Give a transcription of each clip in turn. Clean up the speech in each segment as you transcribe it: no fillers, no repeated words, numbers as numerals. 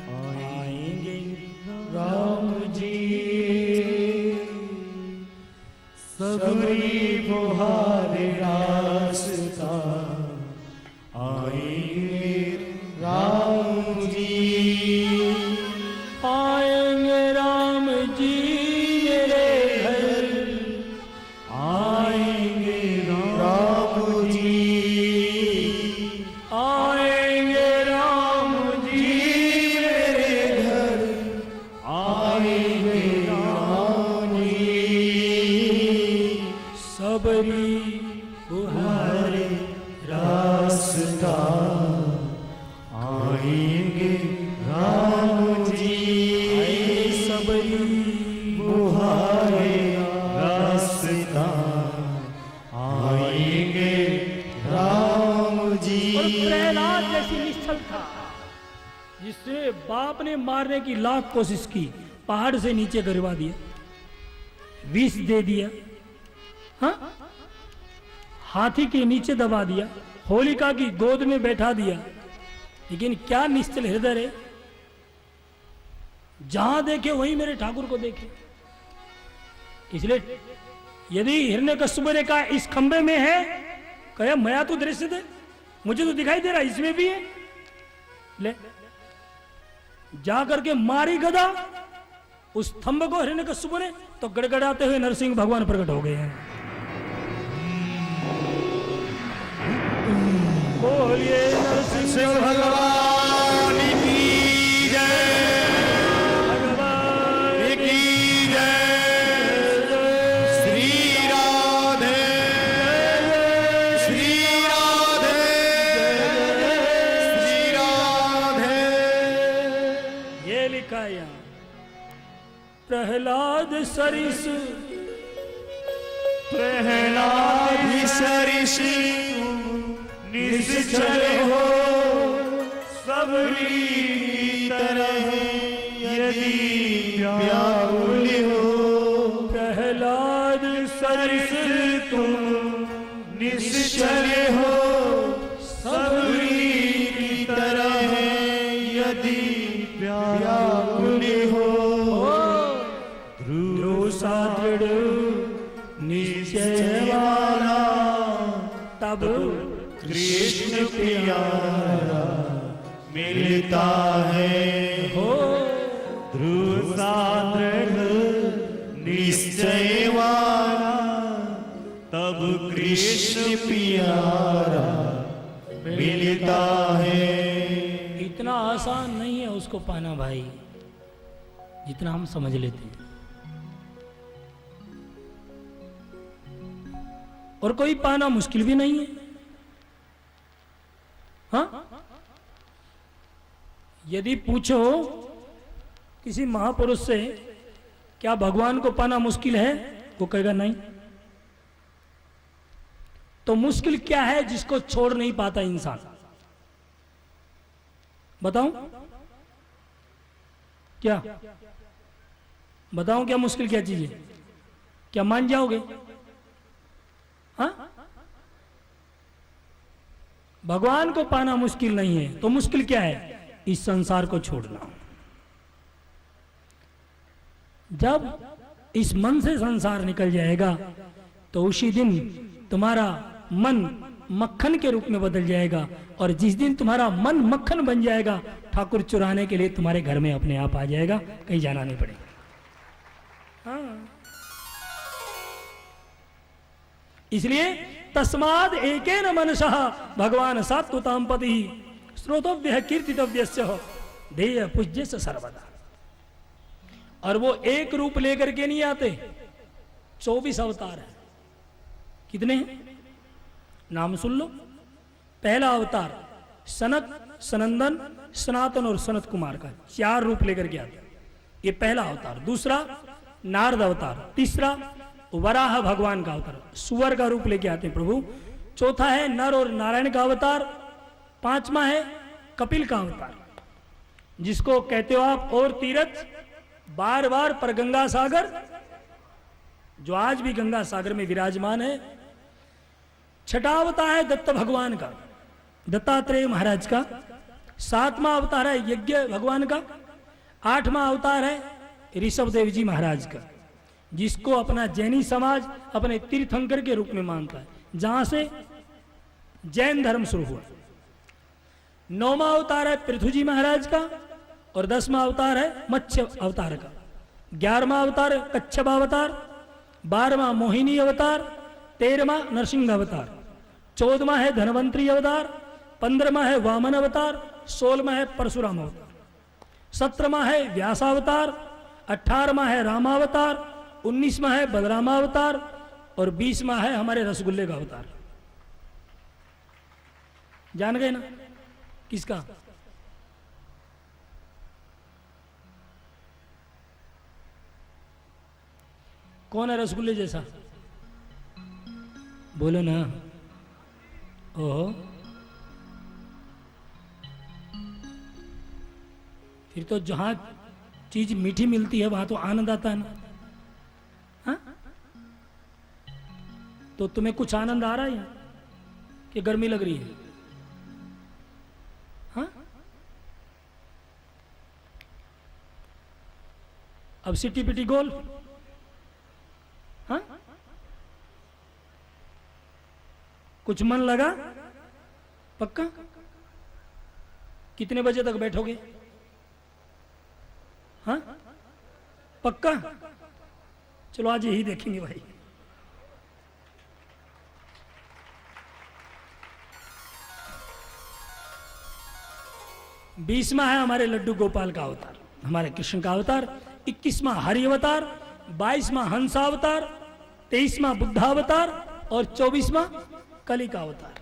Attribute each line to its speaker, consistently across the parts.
Speaker 1: आएंगे राम जी सबरी बुहार रास्ता आएंगे राम जी आएंगे राम जी मेरे घर आएंगे राम जी आएंगे राम जी मेरे घर आएंगे राम जी सबरी बुहारे रास्ता आएंगे राम जी सबरी बुहारे रास्ता आएंगे राम जी।
Speaker 2: और प्रहलाद जैसी निश्चल था जिसने बाप ने मारने की लाख कोशिश की, पहाड़ से नीचे गिरवा दिया, विष दे दिया, हाँ? हाथी के नीचे दबा दिया, होलिका की गोद में बैठा दिया, लेकिन क्या निश्चल हृदय है। जहां देखे वहीं मेरे ठाकुर को देखे। इसलिए यदि हिरण्यकश्यप ने कहा इस खंबे में है, कहे मैं तो दृश्य दे, मुझे तो दिखाई दे रहा इसमें भी है, ले जा करके मारी गदा उस थंब को हिरण्यकश्यप ने, तो गड़गड़ाते हुए नरसिंह भगवान प्रकट हो गए हैं। बोलिए नरसिंह
Speaker 1: भगवान की जय,
Speaker 2: भगवान
Speaker 1: की जय। श्री राधे श्री राधे श्री राधे।
Speaker 2: ये लिखा है यहाँ, प्रहलाद सरिस
Speaker 1: प्रहलाद सरिस निश्चल हो सबरी तरह यदि व्याकुल हो।
Speaker 2: प्रहलाद सरिस
Speaker 1: तुम निश्चल हो सबरी तरह यदि व्याकुल हो। ध्रुव सा दृढ़ निश्चय वाला
Speaker 2: तब
Speaker 1: कृष्ण प्यारा मिलता है
Speaker 2: हो।
Speaker 1: ध्रुव सा दृढ़ निश्चय वाला तब कृष्ण प्यारा मिलता है।
Speaker 2: इतना आसान नहीं है उसको पाना भाई, जितना हम समझ लेते हैं। और कोई पाना मुश्किल भी नहीं है, हाँ? यदि पूछो किसी महापुरुष से क्या भगवान को पाना मुश्किल है, वो कहेगा नहीं। तो मुश्किल क्या है जिसको छोड़ नहीं पाता इंसान? बताऊं क्या? बताऊं क्या मुश्किल क्या चीज है? क्या मान जाओगे? हाँ? भगवान को पाना मुश्किल नहीं है, तो मुश्किल क्या है? इस संसार को छोड़ना। जब इस मन से संसार निकल जाएगा तो उसी दिन तुम्हारा मन मक्खन के रूप में बदल जाएगा, और जिस दिन तुम्हारा मन मक्खन बन जाएगा, ठाकुर चुराने के लिए तुम्हारे घर में अपने आप आ जाएगा, कहीं जाना नहीं पड़ेगा। हाँ। इसलिए तस्माद एकेन मनसः भगवान सात्वतां पति श्रोतव्य कीर्तितव्यस्य ध्येय पूज्यस्य सर्वदा। और वो एक रूप लेकर के नहीं आते, 24 अवतार है। कितने हैं? नाम सुन लो। पहला अवतार सनक, सनंदन, सनातन और सनत कुमार का 4 रूप लेकर के आते, ये पहला अवतार। दूसरा नारद अवतार। तीसरा वराह भगवान का अवतार, सुअर का रूप लेके आते हैं प्रभु। चौथा है नर और नारायण का अवतार। 5वां है कपिल का अवतार, जिसको कहते हो आप और तीर्थ बार बार पर गंगा सागर, जो आज भी गंगा सागर में विराजमान है। 6वां अवतार है दत्त भगवान का, दत्तात्रेय महाराज का, 7वां अवतार है यज्ञ भगवान का, 8वां अवतार है ऋषभदेव जी महाराज का, जिसको अपना जैनी समाज अपने तीर्थंकर के रूप में मानता है, जहां से जैन धर्म शुरू हुआ। 9वां अवतार है पृथु जी महाराज का और 10वां अवतार है मत्स्य अवतार का। 11वां अवतार कच्छप अवतार, 12वां मोहिनी अवतार, 13वां नरसिंह अवतार, 14वां है धनवंतरी अवतार, 15वां है वामन अवतार, 16वां है परशुराम अवतार, 17वां है व्यासावतार, 18वां है रामावतार, 19वां है बलरामावतार और 20वां है हमारे रसगुल्ले का अवतार। जान गए ना किसका? कौन है रसगुल्ले जैसा? बोलो ना। ओहो, फिर तो जहां चीज मीठी मिलती है वहां तो आनंद आता है ना। हा? तो तुम्हें कुछ आनंद आ रहा है कि गर्मी लग रही है? हा? अब सिटी पिटी गोल। हाँ? कुछ मन लगा? पक्का? कितने बजे तक बैठोगे? हाँ? पक्का? चलो आज यही देखेंगे भाई। बीसवां है हमारे लड्डू गोपाल का अवतार, हमारे कृष्ण का अवतार। 21वां हरि अवतार, 22वां हंसावतार, 23वां बुद्धावतार और 24वां कली का अवतार।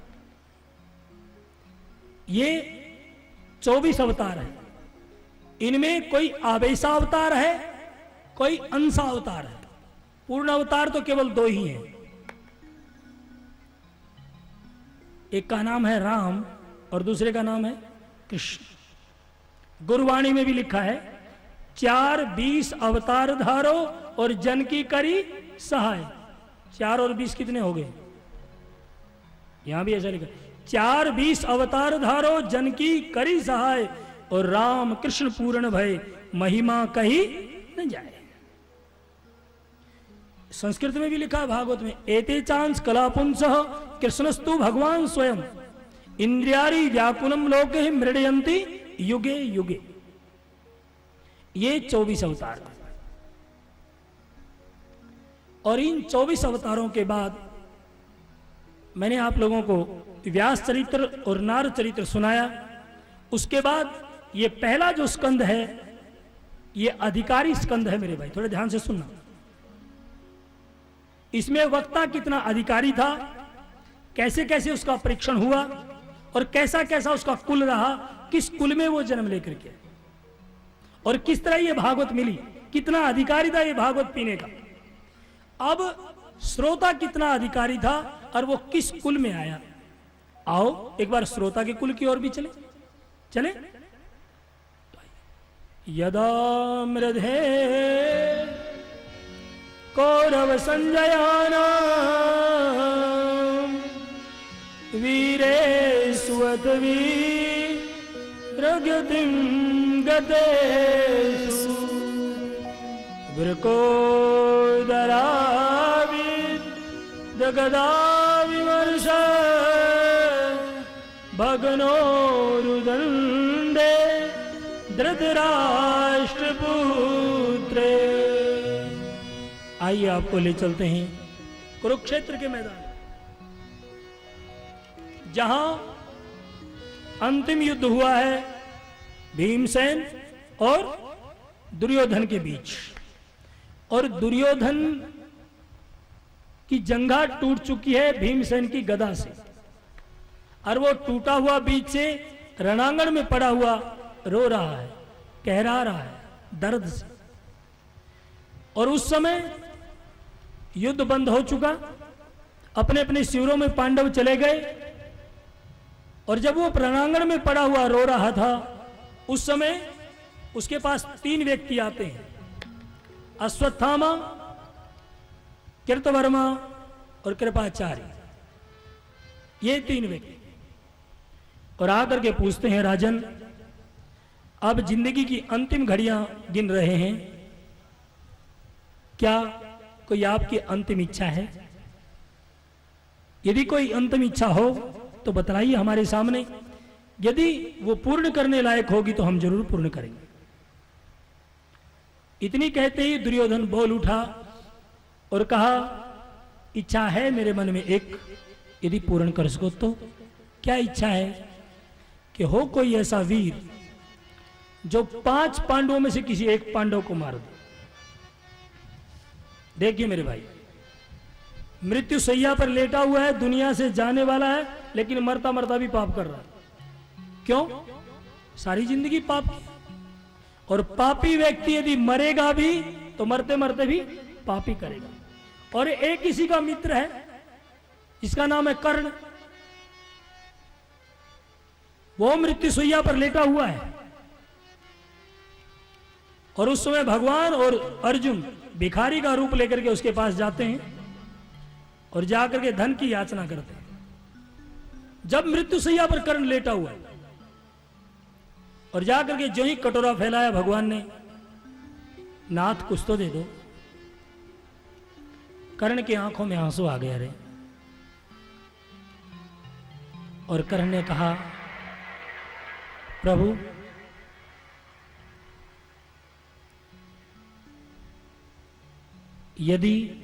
Speaker 2: ये 24 अवतार है। इनमें कोई आवेशावतार है, कोई अंशावतार है। पूर्ण अवतार तो केवल 2 ही हैं। एक का नाम है राम और दूसरे का नाम है कृष्ण। गुरुवाणी में भी लिखा है 4 20 अवतार धारो और जन की करी सहाय। 4 और 20 कितने हो गए? यहां भी ऐसा लिखा 4 20 अवतार धारो जन की करी सहाय और राम कृष्ण पूर्ण भय महिमा कही न जाए। संस्कृत में भी लिखा है भागवत में एते चांस कलापुंस कृष्णस्तु भगवान स्वयं इंद्रियारी व्याकुलम लोके मृडयंती युगे युगे। ये 24 अवतार। और इन 24 अवतारों के बाद मैंने आप लोगों को व्यास चरित्र और नार चरित्र सुनाया। उसके बाद ये पहला जो स्कंद है ये अधिकारी स्कंद है मेरे भाई, थोड़े ध्यान से सुनना। इसमें वक्ता कितना अधिकारी था, कैसे कैसे उसका परीक्षण हुआ और कैसा कैसा उसका कुल रहा, किस कुल में वो जन्म लेकर के और किस तरह ये भागवत मिली, कितना अधिकारी था ये भागवत पीने का। अब श्रोता कितना अधिकारी था और वो किस कुल में आया। आओ एक बार श्रोता के कुल की ओर भी चले चले। यदा मृधे कौरव संजयाना वीरे सुवत वीरगतिं गतेषु वृकोदराविदगदा विमर्श भगनो रुदंडे धृतराष्ट्रपुत्रे। आइए आपको ले चलते हैं कुरुक्षेत्र के मैदान, जहां अंतिम युद्ध हुआ है भीमसेन और दुर्योधन के बीच। और दुर्योधन की जंघा टूट चुकी है भीमसेन की गदा से, और वो टूटा हुआ बीच से रणांगण में पड़ा हुआ रो रहा है, कहरा रहा है दर्द से। और उस समय युद्ध बंद हो चुका, अपने अपने शिविरों में पांडव चले गए। और जब वो रणांगण में पड़ा हुआ रो रहा था, उस समय उसके पास 3 व्यक्ति आते हैं, अश्वत्थामा, कृतवर्मा और कृपाचार्य। ये 3 व्यक्ति और आकर के पूछते हैं, राजन अब जिंदगी की अंतिम घड़ियां गिन रहे हैं, क्या कोई आपकी अंतिम इच्छा है? यदि कोई अंतिम इच्छा हो तो बतलाइए हमारे सामने, यदि वो पूर्ण करने लायक होगी तो हम जरूर पूर्ण करेंगे। इतनी कहते ही दुर्योधन बोल उठा और कहा, इच्छा है मेरे मन में एक, यदि पूर्ण कर सको तो। क्या इच्छा है? कि हो कोई ऐसा वीर जो 5 पांडवों में से किसी एक पांडव को मार दे। देखिए मेरे भाई, मृत्यु सैया पर लेटा हुआ है, दुनिया से जाने वाला है, लेकिन मरता मरता भी पाप कर रहा है। क्यों? सारी जिंदगी पाप की। और पापी व्यक्ति यदि मरेगा भी तो मरते मरते भी पाप ही करेगा। और एक किसी का मित्र है जिसका नाम है कर्ण, वो मृत्यु सैया पर लेटा हुआ है। और उस समय भगवान और अर्जुन भिखारी का रूप लेकर के उसके पास जाते हैं और जाकर के धन की याचना करते हैं। जब मृत्यु सैया पर कर्ण लेटा हुआ है और जाकर के जो ही कटोरा फैलाया भगवान ने, नाथ कुछ तो दे दो। कर्ण की आंखों में आंसू आ गया रे। और कर्ण ने कहा, प्रभु यदि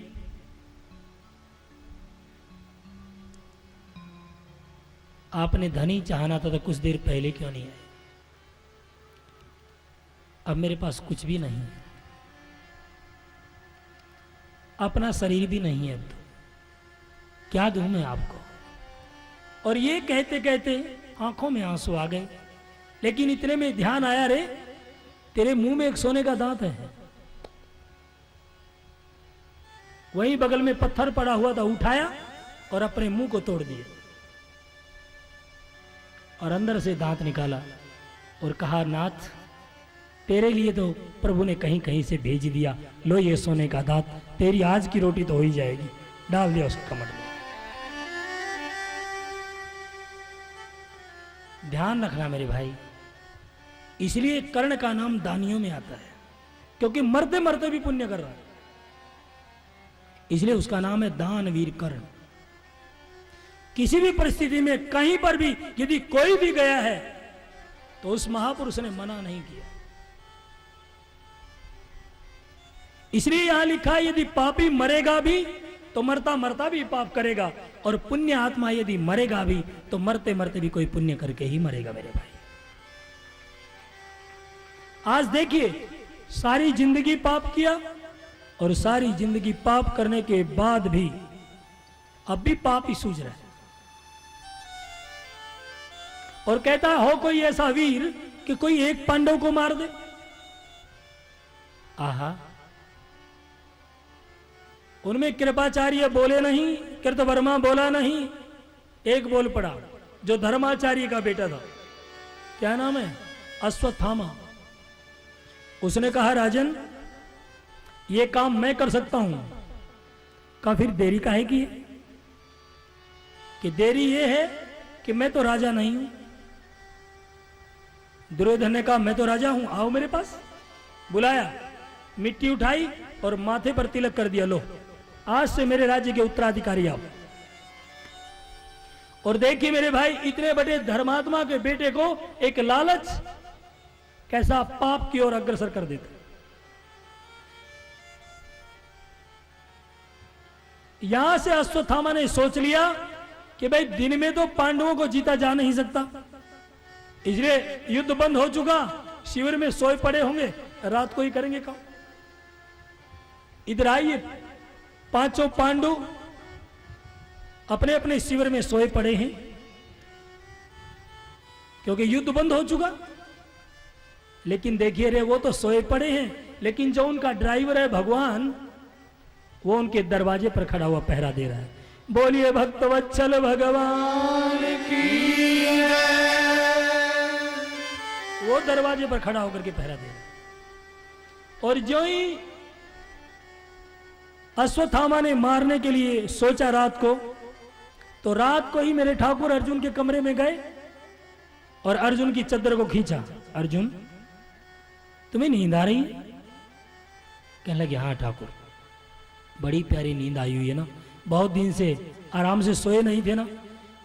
Speaker 2: आपने धन ही चाहना था तो कुछ देर पहले क्यों नहीं आए? अब मेरे पास कुछ भी नहीं है, अपना शरीर भी नहीं है, अब तो क्या दूं मैं आपको? और ये कहते कहते आंखों में आंसू आ गए। लेकिन इतने में ध्यान आया, रे तेरे मुंह में एक सोने का दांत है। वहीं बगल में पत्थर पड़ा हुआ था, उठाया और अपने मुंह को तोड़ दिया और अंदर से दांत निकाला और कहा, नाथ तेरे लिए तो प्रभु ने कहीं कहीं से भेज दिया, लो ये सोने का दांत, तेरी आज की रोटी तो हो ही जाएगी। डाल दिया उसके कमर में। ध्यान रखना मेरे भाई, इसलिए कर्ण का नाम दानियों में आता है, क्योंकि मरते मरते भी पुण्य कर रहा है, इसलिए उसका नाम है दानवीर कर्ण। किसी भी परिस्थिति में कहीं पर भी यदि कोई भी गया है तो उस महापुरुष ने मना नहीं किया। इसलिए यहां लिखा है, यदि पापी मरेगा भी तो मरता मरता भी पाप करेगा, और पुण्य आत्मा यदि मरेगा भी तो मरते मरते भी कोई पुण्य करके ही मरेगा मेरे भाई। आज देखिए, सारी जिंदगी पाप किया और सारी जिंदगी पाप करने के बाद भी अब भी पाप ही सूझ रहा है। और कहता है, हो कोई ऐसा वीर कि कोई एक पांडव को मार दे। आहा, उनमें कृपाचार्य बोले नहीं, कृतवर्मा बोला नहीं, एक बोल पड़ा जो धर्माचार्य का बेटा था, क्या नाम है, अश्वत्थामा। उसने कहा, राजन ये काम मैं कर सकता हूं। का फिर देरी काहे की है? कि देरी ये है कि मैं तो राजा नहीं हूं। दुर्योधन ने कहा, मैं तो राजा हूं, आओ मेरे पास। बुलाया, मिट्टी उठाई और माथे पर तिलक कर दिया, लो आज से मेरे राज्य के उत्तराधिकारी आओ। और देखिए मेरे भाई, इतने बड़े धर्मात्मा के बेटे को एक लालच कैसा पाप की ओर अग्रसर कर देता। यहां से अश्वत्थामा ने सोच लिया कि भाई दिन में तो पांडवों को जीता जा नहीं सकता, इसलिए युद्ध बंद हो चुका, शिविर में सोए पड़े होंगे, रात को ही करेंगे काम। इधर आइए, पांचों पांडु अपने अपने शिविर में सोए पड़े हैं, क्योंकि युद्ध बंद हो चुका। लेकिन देखिए रे, वो तो सोए पड़े हैं, लेकिन जो उनका ड्राइवर है भगवान, वो उनके दरवाजे पर खड़ा हुआ पहरा दे रहा है। बोलिए भक्तवत्सल भगवान की जय। वो दरवाजे पर खड़ा होकर के पहरा दे रहा है। और जो ही अश्वत्थामा ने मारने के लिए सोचा रात को, तो रात को ही मेरे ठाकुर अर्जुन के कमरे में गए और अर्जुन की चद्दर को खींचा। अर्जुन, तुम्हें नींद आ रही है? कहने लगे, हाँ ठाकुर, बड़ी प्यारी नींद आई हुई है ना, बहुत दिन से आराम से सोए नहीं थे ना।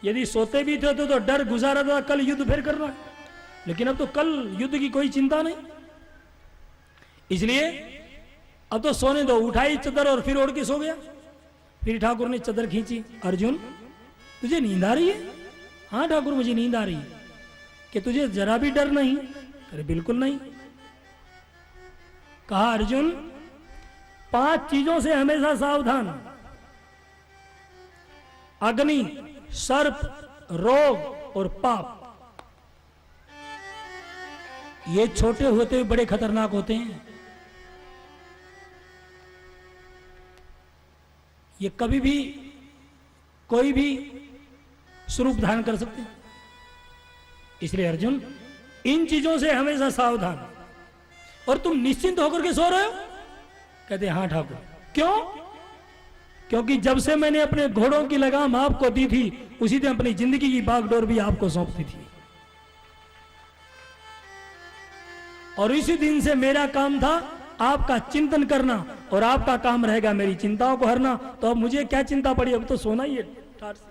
Speaker 2: यदि सोते भी थे तो डर गुजारा था कल युद्ध फिर करना है, लेकिन अब तो कल युद्ध की कोई चिंता नहीं, इसलिए अब तो सोने दो। उठाई चद्दर और फिर ओढ़ के सो गया। फिर ठाकुर ने चद्दर खींची। अर्जुन, तुझे नींद आ रही है? हाँ ठाकुर, मुझे नींद आ रही है। कि तुझे जरा भी डर नहीं? अरे बिल्कुल नहीं। कहा, अर्जुन, 5 चीजों से हमेशा सावधान, अग्नि, सर्प, रोग और पाप। ये छोटे होते हुए बड़े खतरनाक होते हैं। ये कभी भी कोई भी स्वरूप धारण कर सकते हैं। इसलिए अर्जुन, इन चीजों से हमेशा सावधान। और तुम निश्चिंत होकर के सो रहे हो? कहते, हाँ ठाकुर। क्यों? क्योंकि जब से मैंने अपने घोड़ों की लगाम आपको दी थी, उसी दिन अपनी जिंदगी की बागडोर भी आपको सौंप दी थी, और इसी दिन से मेरा काम था आपका चिंतन करना, और आपका काम रहेगा मेरी चिंताओं को हरना। तो अब मुझे क्या चिंता पड़ी, अब तो सोना ही है ठाट से।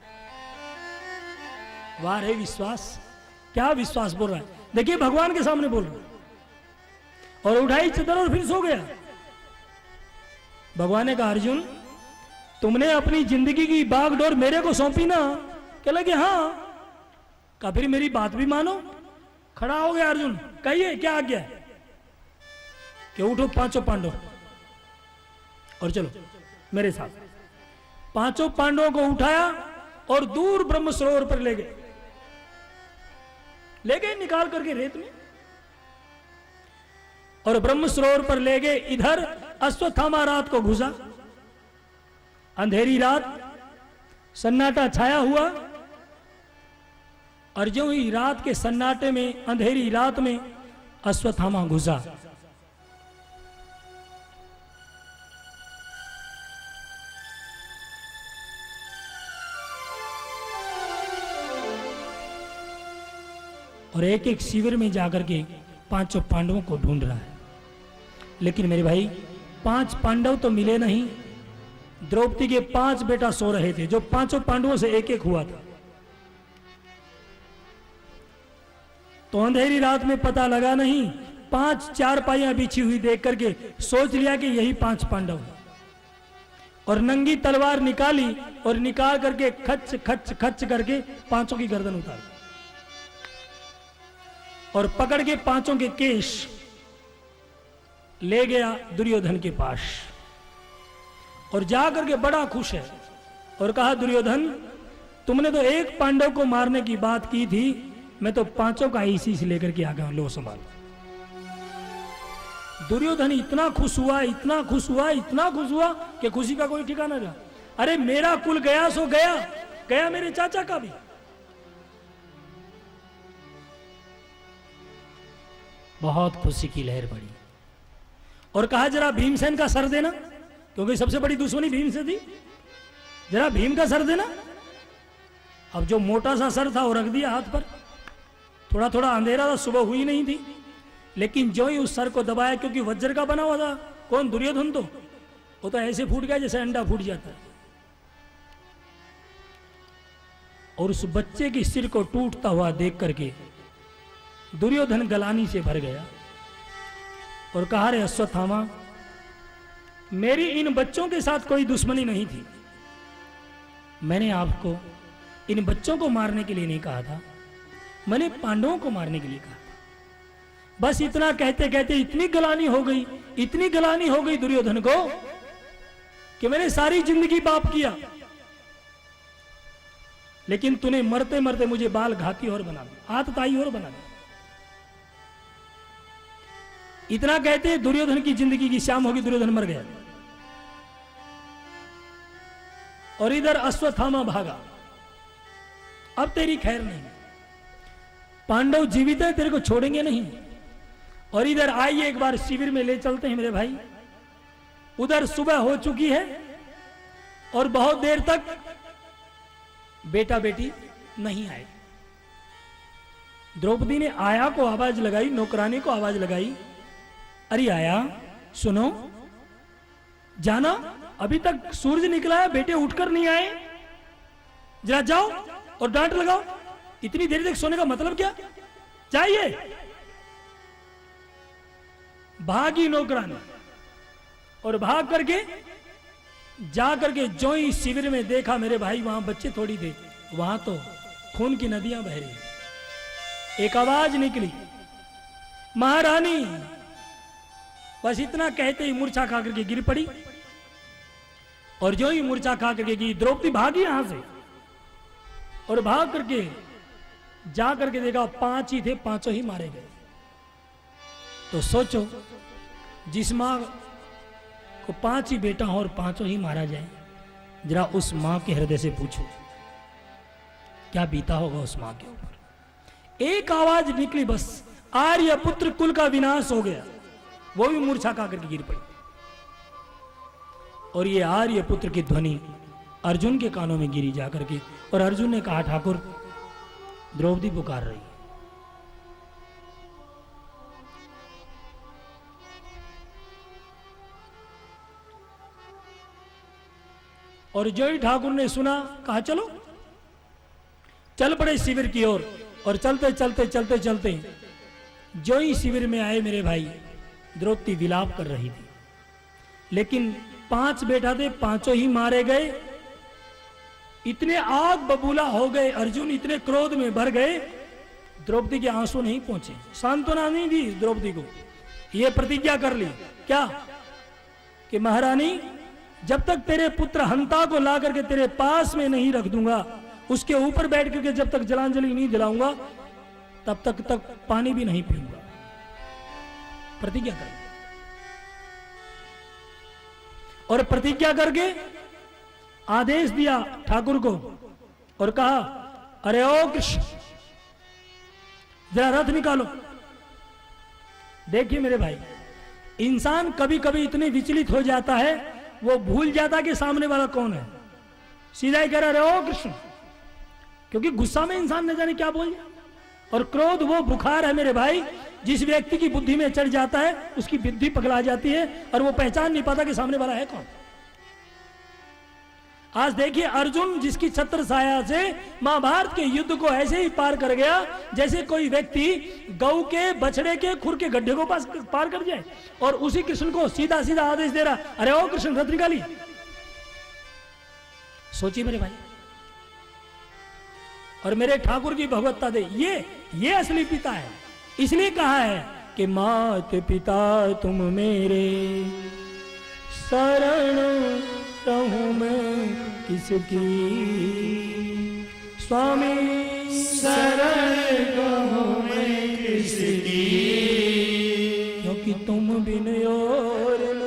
Speaker 2: वाह रे विश्वास, क्या विश्वास बोल रहा है। देखिए, भगवान के सामने बोल रहा है। और उठाई चद्दर और फिर सो गया। भगवान ने कहा, अर्जुन, तुमने अपनी जिंदगी की बागडोर मेरे को सौंपी ना? कह लगे, हाँ। कहा, फिर मेरी बात भी मानो। खड़ा हो गया अर्जुन। कहिए, क्या आज्ञा है? कि उठो 5 पांडव और चलो मेरे साथ। 5 पांडवों को उठाया और दूर ब्रह्म सरोवर पर ले गए निकाल करके रेत में, और ब्रह्म सरोवर पर ले गए। इधर अश्वत्थामा रात को घुसा। अंधेरी रात, सन्नाटा छाया हुआ। और जो ही रात के सन्नाटे में, अंधेरी रात में अश्वत्थामा घुसा। और एक एक शिविर में जाकर के 5 पांडवों को ढूंढ रहा है। लेकिन मेरे भाई, 5 पांडव तो मिले नहीं। द्रौपदी के 5 बेटा सो रहे थे, जो 5 पांडवों से एक एक हुआ था। तो अंधेरी रात में पता लगा नहीं। 5 चारपाइयां बिछी हुई देख करके सोच लिया कि यही 5 पांडव हैं। और नंगी तलवार निकाली और निकाल करके खच खच खच करके 5 की गर्दन उतारी और पकड़ के 5 के केश ले गया दुर्योधन के पास। और जाकर के बड़ा खुश है और कहा, दुर्योधन, तुमने तो एक पांडव को मारने की बात की थी, मैं तो 5 का इसी से लेकर के आ गया, लो संभाल। दुर्योधन इतना खुश हुआ, इतना खुश हुआ, इतना खुश हुआ कि खुशी का कोई ठिकाना रहा। अरे मेरा कुल गया सो गया, गया मेरे चाचा का भी। बहुत खुशी की लहर बढ़ी और कहा, जरा भीमसेन का सर देना, क्योंकि सबसे बड़ी दुश्मनी भीम से थी। जरा भीम का सर देना। अब जो मोटा सा सर था वो रख दिया हाथ पर। थोड़ा थोड़ा अंधेरा था, सुबह हुई नहीं थी, लेकिन जो ही उस सर को दबाया, क्योंकि वज्र का बना हुआ था। कौन? दुर्योधन। तो वो तो ऐसे फूट गया जैसे अंडा फूट जाता है। और उस बच्चे के सिर को टूटता हुआ देख करके दुर्योधन गलानी से भर गया और कहा, रे अश्वत्थामा, मेरी इन बच्चों के साथ कोई दुश्मनी नहीं थी। मैंने आपको इन बच्चों को मारने के लिए नहीं कहा था, मैंने पांडवों को मारने के लिए कहा था। बस इतना कहते कहते इतनी गलानी हो गई, इतनी गलानी हो गई दुर्योधन को कि मैंने सारी जिंदगी पाप किया, लेकिन तूने मरते मरते मुझे बाल घाती और बना दिया, आतताई और बना दिया। इतना कहते दुर्योधन की जिंदगी की शाम होगी, दुर्योधन मर गया। और इधर अश्वत्थामा भागा। अब तेरी खैर नहीं, पांडव जीवित है, तेरे को छोड़ेंगे नहीं। और इधर आइए एक बार शिविर में ले चलते हैं मेरे भाई। उधर सुबह हो चुकी है और बहुत देर तक बेटा बेटी नहीं आए। द्रौपदी ने आया को आवाज लगाई, नौकरानी को आवाज लगाई, अरे आया सुनो, जाना अभी तक सूरज निकला है, बेटे उठकर नहीं आए, जरा जाओ और डांट लगाओ, इतनी देर तक सोने का मतलब क्या, चाहिए। भागी नौकरानी और भाग करके जा करके जो ही शिविर में देखा मेरे भाई, वहां बच्चे थोड़ी थे, वहां तो खून की नदियां बह रही। एक आवाज निकली, महारानी। बस इतना कहते ही मूर्छा खा करके गिर पड़ी, और जो ही मूर्छा खा करके गिरी, द्रौपदी भागी यहां से और भाग करके जा करके देखा 5 ही थे, 5 ही मारे गए। तो सोचो, जिस मां को 5 ही बेटा हो और 5 ही मारा जाए, जरा उस मां के हृदय से पूछो क्या बीता होगा उस मां के ऊपर। एक आवाज निकली, बस आर्य पुत्र कुल का विनाश हो गया, वो भी मूर्छा खा करके गिर पड़ी। और ये आर्य पुत्र की ध्वनि अर्जुन के कानों में गिरी जाकर के, और अर्जुन ने कहा, ठाकुर द्रौपदी पुकार रही है। और जो ही ठाकुर ने सुना, कहा चलो, चल पड़े शिविर की ओर। और चलते चलते चलते चलते जो ही शिविर में आए मेरे भाई, द्रौपदी विलाप कर रही थी, लेकिन 5 बेटा थे, 5 ही मारे गए। इतने आग बबूला हो गए अर्जुन, इतने क्रोध में भर गए, द्रौपदी के आंसू नहीं पहुंचे। सांत्वना नहीं दी द्रौपदी को, यह प्रतिज्ञा कर ली क्या, कि महारानी जब तक तेरे पुत्र हंता को ला करके तेरे पास में नहीं रख दूंगा, उसके ऊपर बैठ करके जब तक जलांजलि नहीं दिलाऊंगा, तब तक पानी भी नहीं पीऊंगा। प्रतिज्ञा कर, और प्रतिज्ञा करके आदेश दिया ठाकुर को और कहा, अरे ओ कृष्ण, जरा रथ निकालो। देखिए मेरे भाई, इंसान कभी कभी इतने विचलित हो जाता है, वो भूल जाता कि सामने वाला कौन है, सीधा ही कह रहा, अरे ओ कृष्ण, क्योंकि गुस्सा में इंसान न जाने क्या बोल जाए। और क्रोध वो बुखार है मेरे भाई, जिस व्यक्ति की बुद्धि में चढ़ जाता है, उसकी बुद्धि पगला जाती है और वो पहचान नहीं पाता कि सामने वाला है कौन। आज देखिए अर्जुन, जिसकी छत्र छाया से महाभारत के युद्ध को ऐसे ही पार कर गया जैसे कोई व्यक्ति गऊ के बछड़े के खुर के गड्ढे को पार कर जाए, और उसी कृष्ण को सीधा सीधा आदेश दे रहा, अरे ओ कृष्ण रथ निकाली। सोचिए मेरे भाई, और मेरे ठाकुर की भगवत्ता दे, ये असली पिता है। इसलिए कहा है कि मात पिता तुम मेरे, शरण रहूं मैं किसकी, स्वामी
Speaker 1: शरण रहूं मैं किसकी,
Speaker 2: क्योंकि तुम बिन और न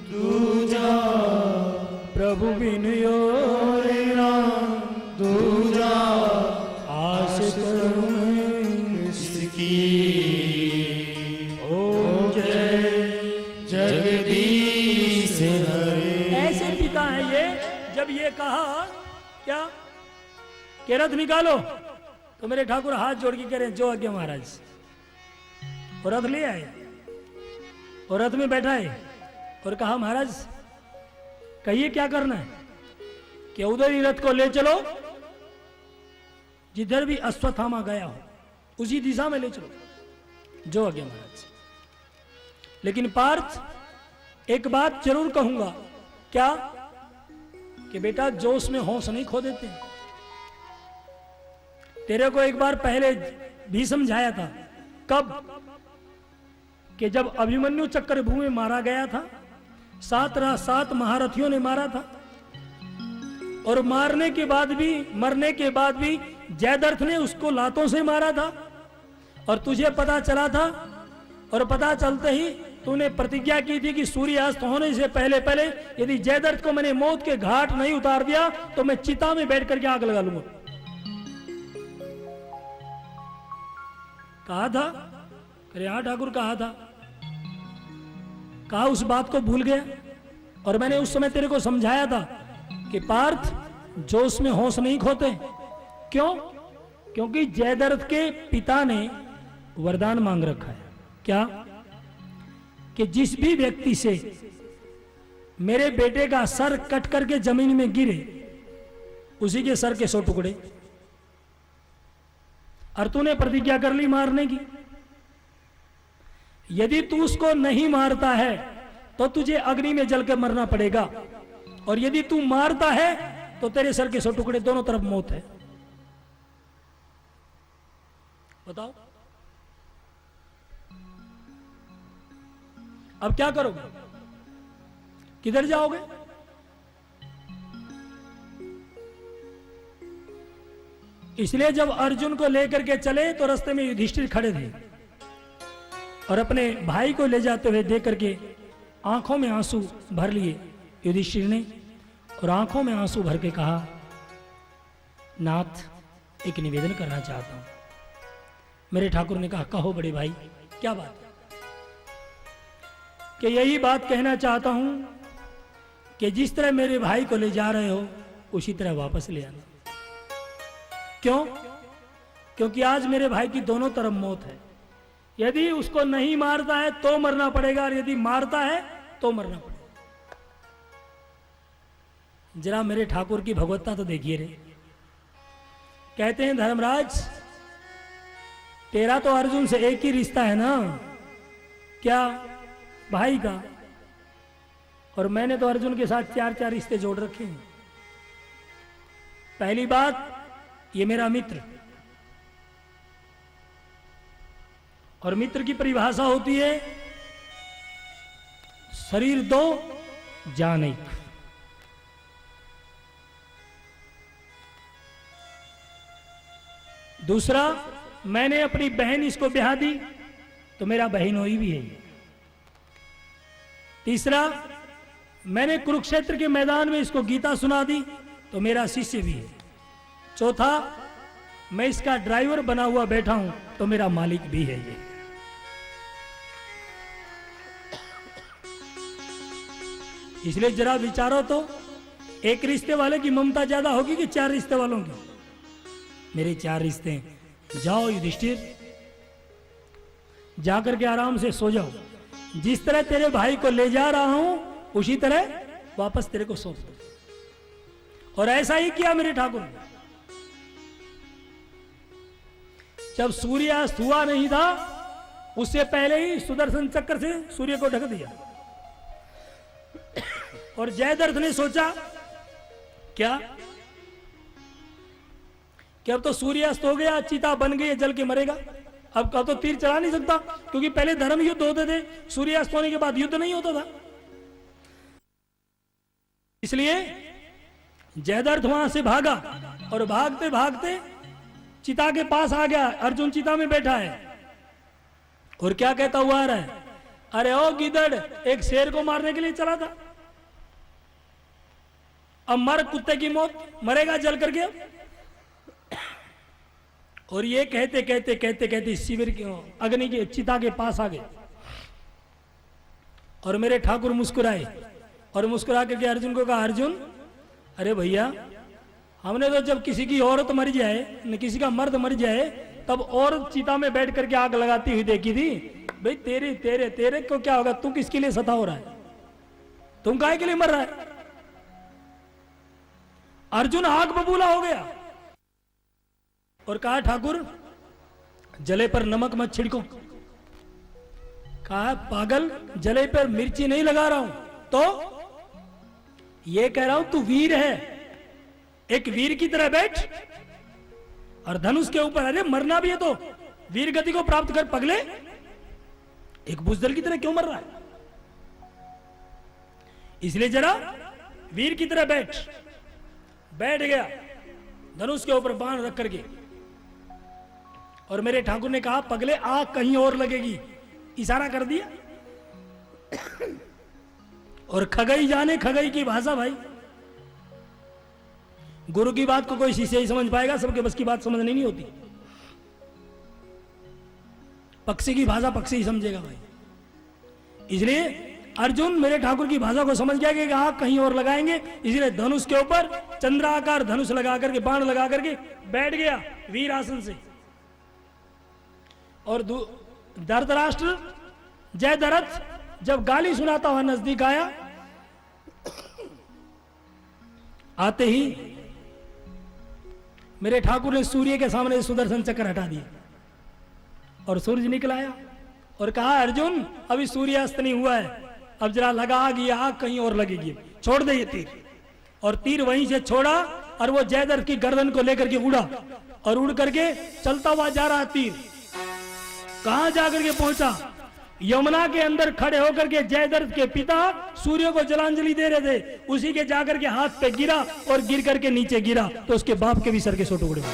Speaker 1: दूजा,
Speaker 2: प्रभु बिन और न
Speaker 1: दूजा,
Speaker 2: आशिक
Speaker 1: किसकी। ओम जय जगदीश हरे।
Speaker 2: ऐसे पिता है ये। जब ये कहा क्या कि रथ निकालो, तो मेरे ठाकुर हाथ जोड़ के कह रहे हैं, जो आज्ञा महाराज। और रथ ले आए और रथ में बैठाए और कहा, महाराज कहिए क्या करना है, कि उधर ही रथ को ले चलो, जिधर भी अश्वत्थामा गया हो उसी दिशा में ले चलो, जो आज्ञा महाराज। लेकिन पार्थ, एक बात जरूर कहूंगा, क्या, कि बेटा जोश में होश नहीं खो देते। तेरे को एक बार पहले भी समझाया था, कब, कि जब अभिमन्यु चक्रव्यूह में मारा गया था, 7 महारथियों ने मारा था, और मरने के बाद भी जयद्रथ ने उसको लातों से मारा था, और तुझे पता चला था, और पता चलते ही तूने प्रतिज्ञा की थी कि सूर्यास्त होने से पहले पहले यदि जयद्रथ को मैंने मौत के घाट नहीं उतार दिया तो मैं चिता में बैठ करके आग लगा लूंगा। कहा था, अरे हाँ ठाकुर कहा था, कहा उस बात को भूल गया। और मैंने उस समय तेरे को समझाया था कि पार्थ जोश में होश नहीं खोते। क्यों? क्योंकि जयद्रथ के पिता ने वरदान मांग रखा है। क्या? कि जिस भी व्यक्ति से मेरे बेटे का सर कट करके जमीन में गिरे, उसी के सर के 100 टुकड़े। और तूने प्रतिज्ञा कर ली मारने की। यदि तू उसको नहीं मारता है तो तुझे अग्नि में जल के मरना पड़ेगा, और यदि तू मारता है तो तेरे सर के 100 टुकड़े, दोनों तरफ मौत है। बताओ अब क्या करोगे? किधर जाओगे? इसलिए जब अर्जुन को लेकर के चले तो रास्ते में युधिष्ठिर खड़े थे, और अपने भाई को ले जाते हुए देख करके आंखों में आंसू भर लिए युधिष्ठिर ने, और आंखों में आंसू भर के कहा, नाथ, एक निवेदन करना चाहता हूं। मेरे ठाकुर ने कहा, कहो बड़े भाई, क्या बात है? कि यही बात कहना चाहता हूं कि जिस तरह मेरे भाई को ले जा रहे हो उसी तरह वापस ले आना। क्यों? क्योंकि आज मेरे भाई की दोनों तरफ मौत है। यदि उसको नहीं मारता है तो मरना पड़ेगा, और यदि मारता है तो मरना पड़ेगा। जरा मेरे ठाकुर की भगवत्ता तो देखिए रे। कहते हैं, धर्मराज, तेरा तो अर्जुन से एक ही रिश्ता है ना? क्या? भाई का। और मैंने तो अर्जुन के साथ 4-4 रिश्ते जोड़ रखे हैं। पहली बात, ये मेरा मित्र, और मित्र की परिभाषा होती है शरीर 2 जान 1। दूसरा, मैंने अपनी बहन इसको ब्याह दी तो मेरा बहनोई भी है। तीसरा, मैंने कुरुक्षेत्र के मैदान में इसको गीता सुना दी तो मेरा शिष्य भी है। चौथा, मैं इसका ड्राइवर बना हुआ बैठा हूं तो मेरा मालिक भी है ये। इसलिए जरा विचारो तो, एक रिश्ते वाले की ममता ज्यादा होगी कि 4 रिश्ते वालों की? मेरे 4 रिश्ते हैं। जाओ युधिष्ठिर, जाकर के आराम से सो जाओ। जिस तरह तेरे भाई को ले जा रहा हूं उसी तरह वापस तेरे को सौंप दो। और ऐसा ही किया मेरे ठाकुर ने। जब सूर्यास्त हुआ नहीं था उससे पहले ही सुदर्शन चक्र से सूर्य को ढक दिया। और जयद्रथ ने सोचा, क्या कि अब तो सूर्यास्त हो गया, चिता बन गई, जल के मरेगा, अब तो तीर चला नहीं सकता, क्योंकि पहले धर्म युद्ध होते थे, सूर्यास्त होने के बाद युद्ध नहीं होता था। इसलिए जयद्रथ वहां से भागा, और भागते भागते चिता के पास आ गया। अर्जुन चिता में बैठा है और क्या कहता हुआ आ रहा है, अरे ओ गिदड़, एक शेर को मारने के लिए चला था, अब मर कुत्ते की मौत, मरेगा जल करके। और ये कहते कहते कहते कहते शिविर की अग्नि के चिता के पास आ गए। और मेरे ठाकुर मुस्कुराए, और मुस्कुरा करके अर्जुन को कहा, अर्जुन, अरे भैया, हमने तो जब किसी की औरत मर जाए, न किसी का मर्द मर जाए, तब औरत चिता में बैठ करके आग लगाती हुई देखी थी। भाई तेरे तेरे तेरे को क्या होगा? तू किसके लिए सता हो रहा है? तुम काहे के लिए मर रहा है? अर्जुन आग बबूला हो गया और कहा, ठाकुर, जले पर नमक मत छिड़को। कहा, पागल, जले पर मिर्ची नहीं लगा रहा हूं, तो ये कह रहा हूं तू वीर है, एक वीर की तरह बैठ और धनुष के ऊपर, अरे मरना भी है तो वीर गति को प्राप्त कर पगले, एक बुजदल की तरह क्यों मर रहा है? इसलिए जरा वीर की तरह बैठ गया, धनुष के ऊपर बाण रख करके। और मेरे ठाकुर ने कहा, पगले, आग कहीं और लगेगी, इशारा कर दिया। और खगई जाने खगई की भाषा, भाई गुरु की बात को कोई शिष्य ही समझ पाएगा, सबके बस की बात समझनी नहीं होती। पक्षी की भाषा पक्षी ही समझेगा भाई। इसलिए अर्जुन मेरे ठाकुर की भाषा को समझ गया कि आग कहीं और लगाएंगे, इसलिए धनुष के ऊपर चंद्राकार धनुष लगा करके, बाण लगा करके बैठ गया वीर आसन से। और धृतराष्ट्र जयद्रथ जब गाली सुनाता हुआ नजदीक आया, आते ही मेरे ठाकुर ने सूर्य के सामने सुदर्शन चक्र हटा दिया और सूरज निकल आया और कहा, अर्जुन अभी सूर्यास्त नहीं हुआ है, अब जरा लगा आग, ये आग कहीं और लगेगी, छोड़ दे ये तीर। और तीर वहीं से छोड़ा और वो जयद्रथ की गर्दन को लेकर के उड़ा और उड़ करके चलता हुआ जा रहा तीर। कहां जाकर के पहुंचा? यमुना के अंदर खड़े होकर के जयद्रथ के पिता सूर्य को जलांजलि दे रहे थे, उसी के जाकर के हाथ पे गिरा और गिर करके नीचे गिरा तो उसके बाप के भी सर के 100 टुकड़े हुए।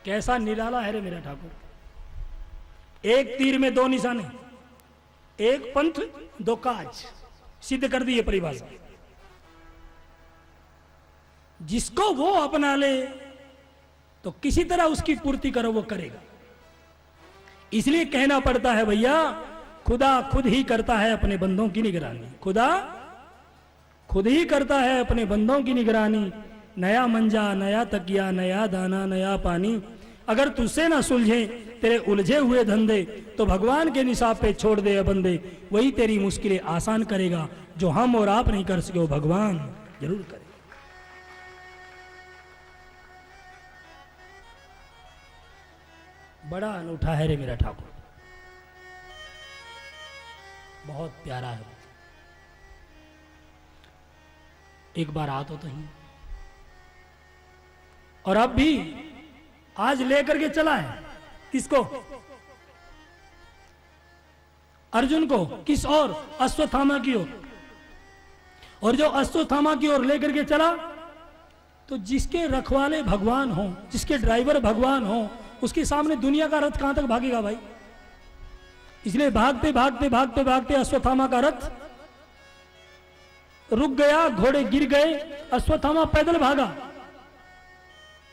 Speaker 2: कैसा निराला है रे मेरा ठाकुर। एक तीर में 2 निशाने, एक पंथ 2 काज, सिद्ध कर दी ये परिभाषा। जिसको वो अपना ले तो किसी तरह उसकी पूर्ति करो, वो करेगा। इसलिए कहना पड़ता है भैया, खुदा खुद ही करता है अपने बंदों की निगरानी। खुदा खुद ही करता है अपने बंदों की निगरानी। नया मंजा, नया तकिया, नया दाना, नया पानी, अगर तुझसे ना सुलझे तेरे उलझे हुए धंधे तो भगवान के निसाब पे छोड़ दे बंदे, वही तेरी मुश्किलें आसान करेगा। जो हम और आप नहीं कर सके वो भगवान जरूर करे। बड़ा अनूठा है रे मेरा ठाकुर, बहुत प्यारा है। एक बार आ तो ही, और अब भी आज लेकर के चला है। किसको? अर्जुन को। किस ओर? अश्वत्थामा की ओर। और जो अश्वत्थामा की ओर लेकर के चला तो जिसके रखवाले भगवान हो, जिसके ड्राइवर भगवान हो, उसके सामने दुनिया का रथ कहां तक भागेगा भाई। इसलिए भागते भागते भागते भागते अश्वत्थामा का रथ रुक गया, घोड़े गिर गए, अश्वत्थामा पैदल भागा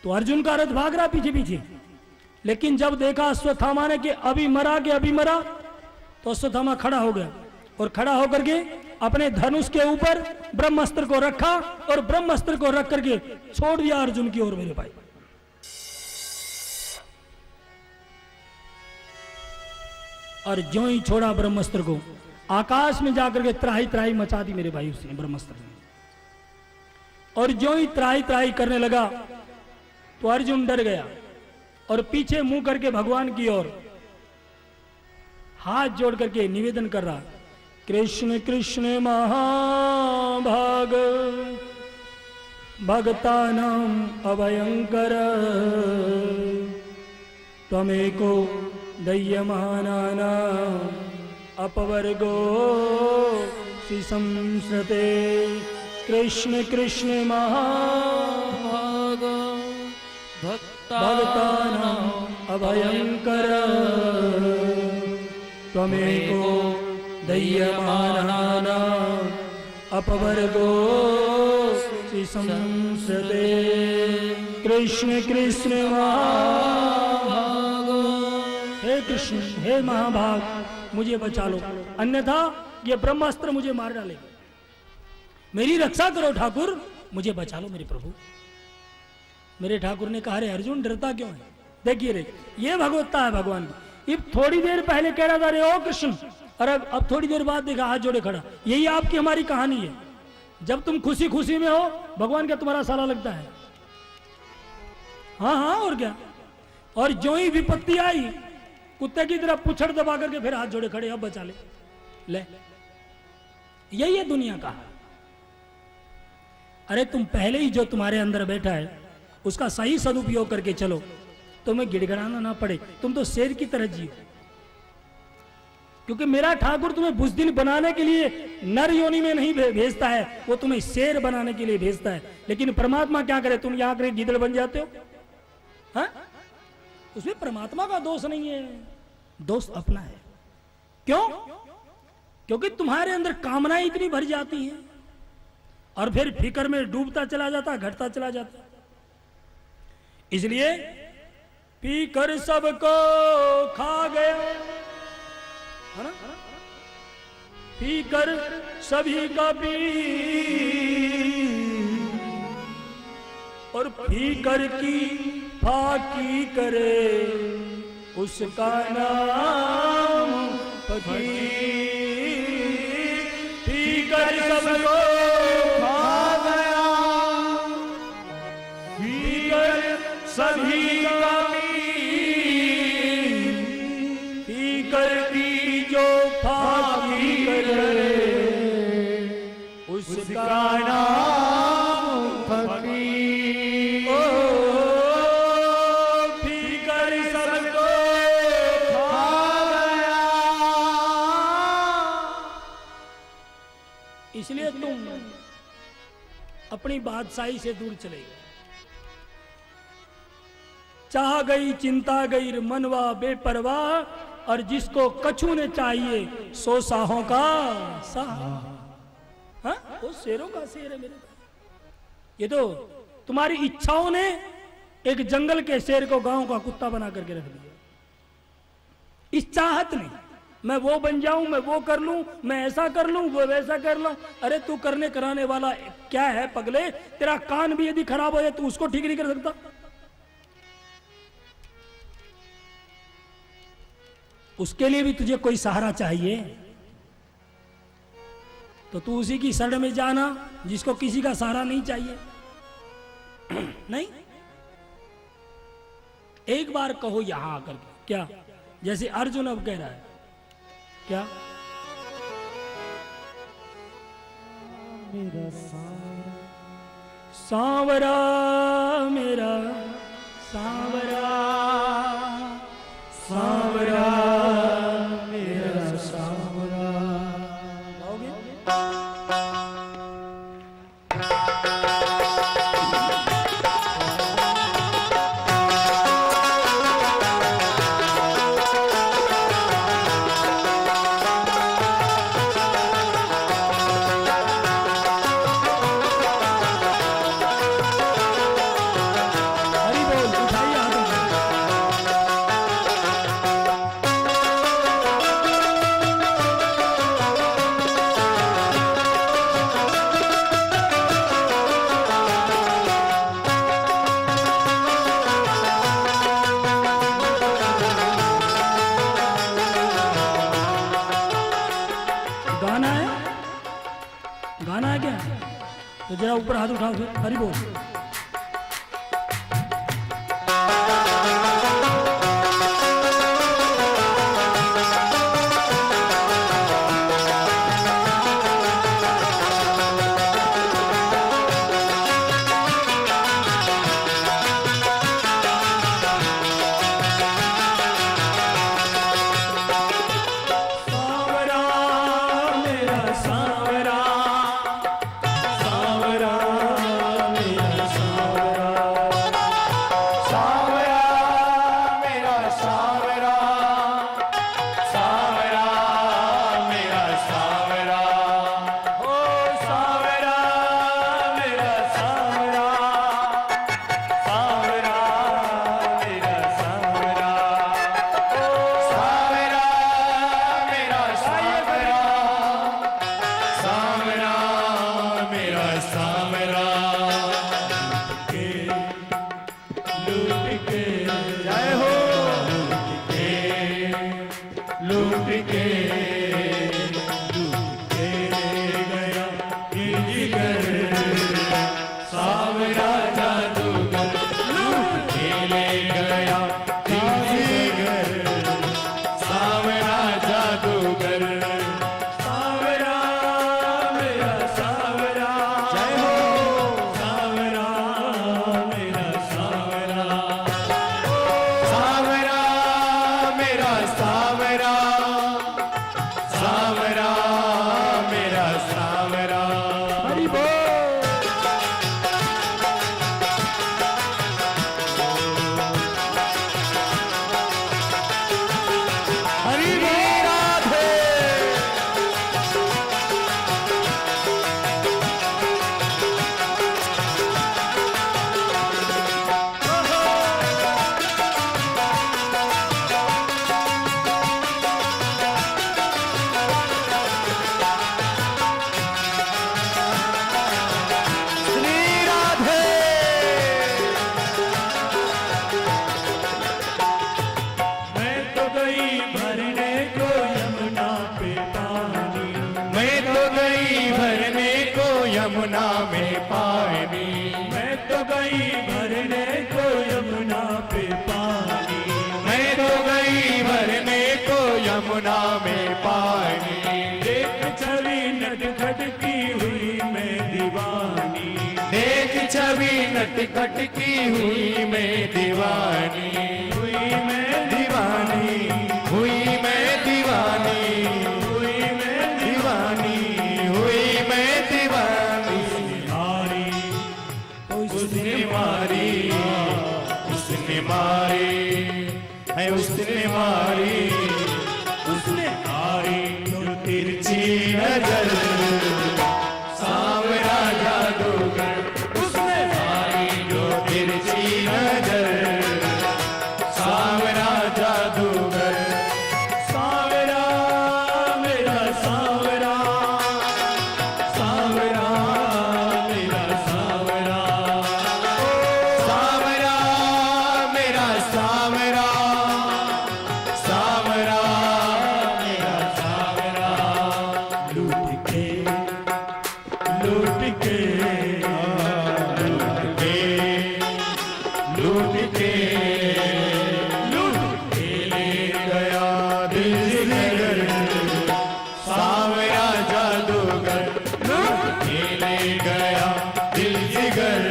Speaker 2: तो अर्जुन का रथ भाग रहा पीछे पीछे। लेकिन जब देखा अश्वत्थामा ने कि अभी मरा के अभी मरा, तो अश्वत्थामा खड़ा हो गया और खड़ा होकर के अपने धनुष के ऊपर ब्रह्मास्त्र को रखा और ब्रह्मास्त्र को रख करके छोड़ दिया अर्जुन की ओर। मेरे भाई, और ज्यों ही छोड़ा ब्रह्मास्त्र को, आकाश में जाकर के त्राही त्राही मचा दी मेरे भाई उसने ब्रह्मास्त्र ने। और ज्यों ही त्राही त्राही करने लगा तो अर्जुन डर गया और पीछे मुंह करके भगवान की ओर हाथ जोड़ करके निवेदन कर रहा, कृष्ण कृष्ण महाभाग भक्तानां अभयंकर त्वमेको दय्यमानानां अपवर्गो संश्रते। कृष्ण कृष्ण महाभाग भक्तानां अभयंकर त्वमेको दय्यमानानां अपवर्गो संश्रते। कृष्ण कृष्ण महाभाग, हे कृष्ण हे महाभाग मुझे बचा लो, अन्यथा ये ब्रह्मास्त्र मुझे मार डालेगा। मेरी रक्षा करो ठाकुर, मुझे बचा लो मेरे प्रभु। मेरे ठाकुर ने कहा, रे अर्जुन डरता क्यों है? देखिए रे, ये भगवत्ता है भगवान की। अब थोड़ी देर पहले कह रहा था रे ओ कृष्ण, और अब थोड़ी देर बाद देखा हाथ जोड़े खड़ा। यही आपकी हमारी कहानी है। जब तुम खुशी खुशी में हो, भगवान क्या तुम्हारा साला लगता है? हाँ हाँ, और क्या। और जो ही विपत्ति आई, कुत्ते की तरह पुछड़ दबा करके फिर हाथ जोड़े खड़े, अब बचा ले। यही है दुनिया का। अरे तुम पहले ही जो तुम्हारे अंदर बैठा है उसका सही सदुपयोग करके चलो, तुम्हें गिड़गिड़ाना ना पड़े। तुम तो शेर की तरह जियो, क्योंकि मेरा ठाकुर तुम्हें बुज़दिल बनाने के लिए नर योनि में नहीं भेजता है, वो तुम्हें शेर बनाने के लिए भेजता है। लेकिन परमात्मा क्या करे, तुम यहां करे गिदड़ बन जाते हो। हाँ? उसमें परमात्मा का दोष नहीं है, दोष अपना है। क्यों? क्योंकि तुम्हारे अंदर कामनाएं इतनी भर जाती हैं और फिर फिक्र में डूबता चला जाता, घटता चला जाता। इसलिए पीकर सबको खा गया है ना? पीकर सभी का पी और पीकर की फाकी करे उसका नाम फकीर। पीकर सबको खा गया, पीकर सभी का पीकर की जो फाकी करे उसका नाम फकीर। ओ पीकर सबको खा गया। इसलिए तुम अपनी बादशाही से दूर चले गए। चाह गई चिंता गई मनवा बेपरवाह, और जिसको कछु ने चाहिए सो साहों का साह। हाँ? वो शेरों का शेर है मेरे भाई। ये तो तुम्हारी इच्छाओं ने एक जंगल के शेर को गांव का कुत्ता बना करके रख दिया। इस चाहत ने मैं वो बन जाऊं, मैं वो कर लूं, मैं ऐसा कर लूं, वो वैसा कर लूं। अरे तू करने कराने वाला क्या है पगले? तेरा कान भी यदि खराब हो जाए तू उसको ठीक नहीं कर सकता? उसके लिए भी तुझे कोई सहारा चाहिए, तो तू उसी की शरण में जाना जिसको किसी का सहारा नहीं चाहिए। नहीं, एक बार कहो यहां आकर के, क्या जैसे अर्जुन अब कह रहा है, क्या
Speaker 1: मेरा
Speaker 2: सांवरा मेरा सांवरा सांवरा
Speaker 1: मेरा सांवरा।
Speaker 2: गाओगे? हरि बोल, उठाइए हाथों को। गाना है, गाना है क्या? तो जरा ऊपर हाथ उठाओ फिर, हरि बोल। सांवरा मेरा सांवरा, सांवरा मेरा सांवरा,
Speaker 1: सांवरा मेरा सांवरा, सांवरा मेरा सांवरा।
Speaker 2: ओ सांवरा मेरा सांवरा,
Speaker 1: सांवरा मेरा सांवरा,
Speaker 2: ओ
Speaker 1: सांवरा मेरा सांवरा, सांवरा मेरा सांवरा। लूट के जय हो, लूट के गया जिगर, सांवरा जादूगर लूट के ले गया जिगर, सांवरा जादूगर।
Speaker 2: सांवरा मेरा सांवरा,
Speaker 1: जय हो, सांवरा मेरा सांवरा, सांवरा मेरा सांवरा, सांवरा मेरा सांवरा।
Speaker 2: हरि बोल।
Speaker 1: खट खट की हुई मैं दीवानी, हुई मैं दीवानी, हुई मैं दीवानी, हुई मैं दीवानी, हुई मैं दीवानी।
Speaker 2: हारी
Speaker 1: उसने मारी, उसने मारी है, उसने मारी, उसने हारी जो तिरछी नजर, सांवरा जादूगर। उसने हारी जो तिरछी नजर, सांवरा जादूगर। सांवरा मेरा सांवरा, सांवरा मेरा सांवरा, सांवरा मेरा सांवरा, सांवरा मेरा सांवरा।
Speaker 2: लूट के
Speaker 1: लूट के लूट के लूट के ले गया दिल जिगर, सांवरा जादूगर। लूट के ले गया दिल जिगर,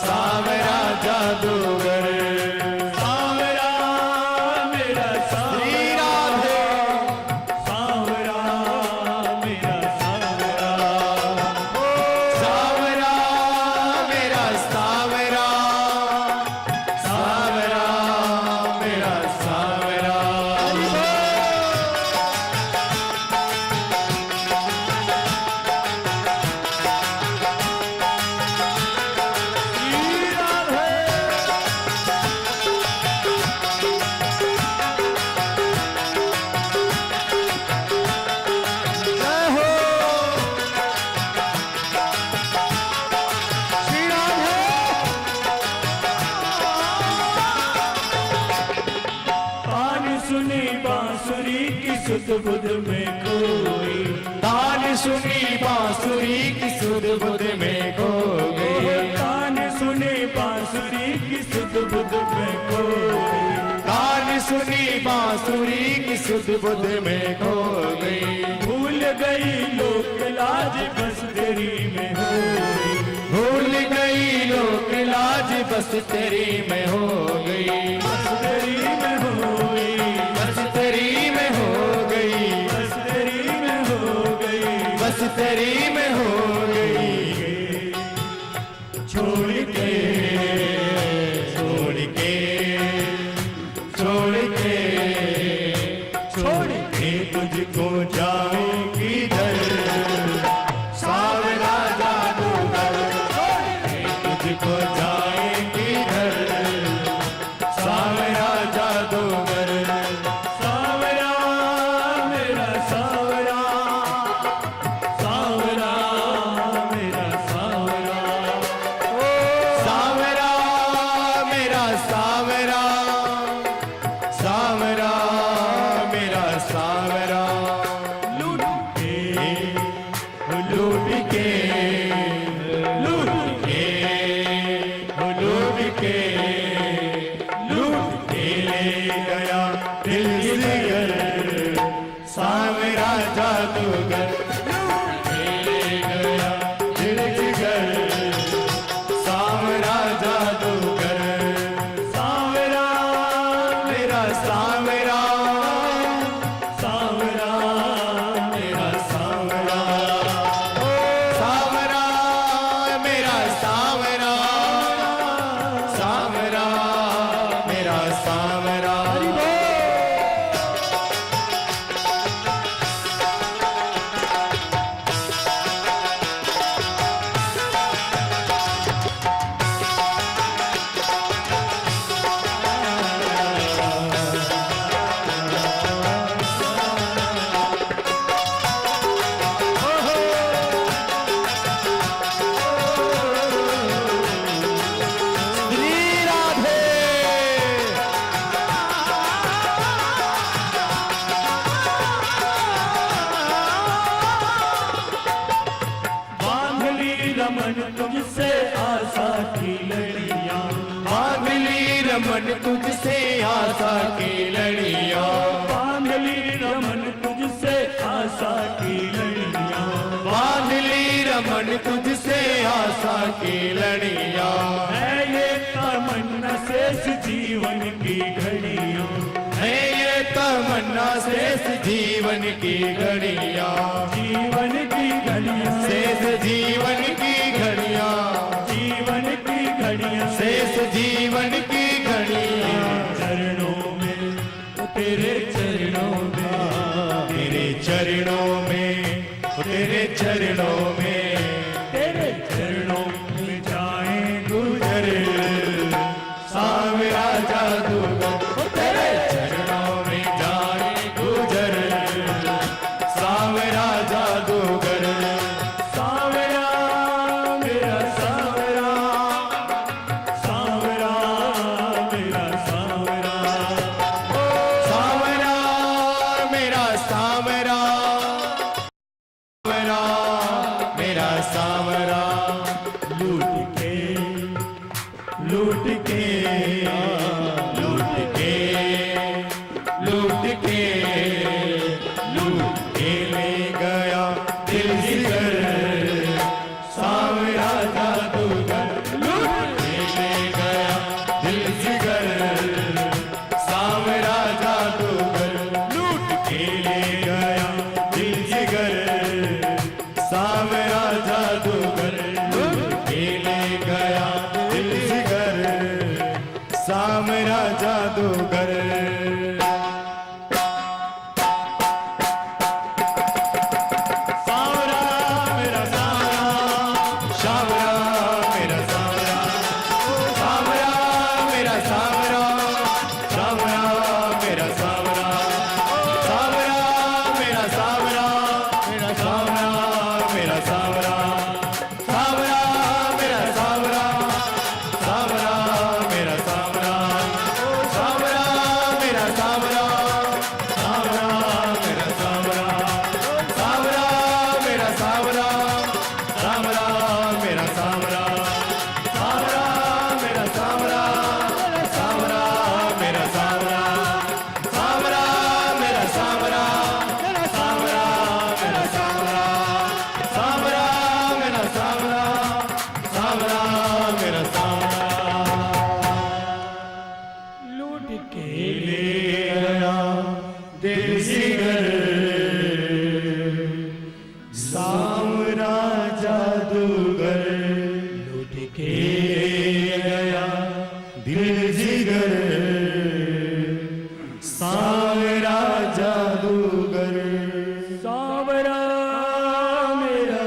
Speaker 1: सांवरा जादूगर। सांवरा मेरा श्री राधे, सांवरा मेरा सांवरा, सांवरा मेरा सांवरा, सांवरा मेरा सांवरा। श्री राधे। जय हो श्री राधे।
Speaker 2: तान सुनी बांसुरी की सुध बुध में कोई,
Speaker 1: तान सुनी बांसुरी की सुध बुध में खो गई,
Speaker 2: तान सुनी बांसुरी की सुध बुध में कोई,
Speaker 1: तान सुनी बांसुरी की सुध बुध में खो गई।
Speaker 2: भूल गई लोक लाज बस तेरी में होई,
Speaker 1: भूल गई लोक लाज बस तेरी में हो गई,
Speaker 2: बस तेरी में होई,
Speaker 1: बस तेरी में हो गई,
Speaker 2: बस तेरी में हो गई।
Speaker 1: बस तेरी में हो गई। छोड़ के छोड़ के छोड़ के छोड़ के तुझको जाऊंगी दर, सांवरा जादूगर। छोड़ के तुझको जाएंगी दर, सांवरा जादूगर। सांवरा मेरा सांवरा, सांवरा मेरा सांवरा, सांवरा मेरा सांवरा, सांवरा मेरा सांवरा। लूट के लूट के लूट के लूट के लूट के ले गया दिल जिगर, सांवरा जादूगर। लूट के ले गया दिल जिगर, सांवरा जादूगर। सांवरा मेरा सांवरा, सांवरा मेरा सांवरा, सांवरा मेरा सांवरा, सांवरा मेरा सांवरा। श्री राधे।
Speaker 2: बांध ली रमन तुझसे आशा की लड़ियां,
Speaker 1: बांध ली रमन तुझसे आशा की लड़ियां,
Speaker 2: बांध ली रमन तुझसे आशा की लड़ियां,
Speaker 1: बांध ली रमन रमन तुझसे आशा की लड़ियां,
Speaker 2: है ये तमन्ना शेष जीवन की घड़ियों,
Speaker 1: है ये तमन्ना शेष जीवन की घड़ियां,
Speaker 2: जीवन की घड़ियां,
Speaker 1: शेष जीवन की घड़ियां,
Speaker 2: जीवन की घड़ियां,
Speaker 1: शेष जीवन की घड़ियां,
Speaker 2: चरणों में तेरे चरणों में,
Speaker 1: तेरे चरणों में, तेरे चरणों में,
Speaker 2: तेरे चरणों में जाए
Speaker 1: गुजर सावरा जादूगर, तेरे चरणों में जाए गुजर सावरा जादूगर,
Speaker 2: सावरा मेरा सावरा, सावरा मेरा सावरा,
Speaker 1: सावरा मेरा सावरा, सावरा मेरा सावरा,
Speaker 2: लूट के
Speaker 1: लूट के लूट के लूट के लूट के ले गया दिल जिगर सावरा जादूगर, लूट के ले गया दिल जिगर सावरा जादूगर, लूट के ले गया दिल जिगर सावरा जादूगर, लूट के ले गया दिल जिगर सावरा जादूगर। सावरा मेरा सावरा, सावरा मेरा सावरा, सावरा मेरा सावरा, सावरा मेरा सावरा, सावरा मेरा सावरा, मेरा सावरा मेरा सावरा, सावरा मेरा सावरा, सावरा मेरा सावरा, सावरा मेरा सावरा, सावरा मेरा सावरा, सावरा मेरा सावरा, सावरा मेरा सावरा, सावरा मेरा सावरा, सावरा मेरा सावरा, सावरा मेरा सावरा, सावरा मेरा सावरा, सावरा मेरा सावरा, सावरा मेरा सावरा,
Speaker 2: लूट के
Speaker 1: ले गया दिल जिगर सावरा जादूगर,
Speaker 2: लूट के
Speaker 1: ले गया दिल जिगर सावरा जादूगर,
Speaker 2: सावरा मेरा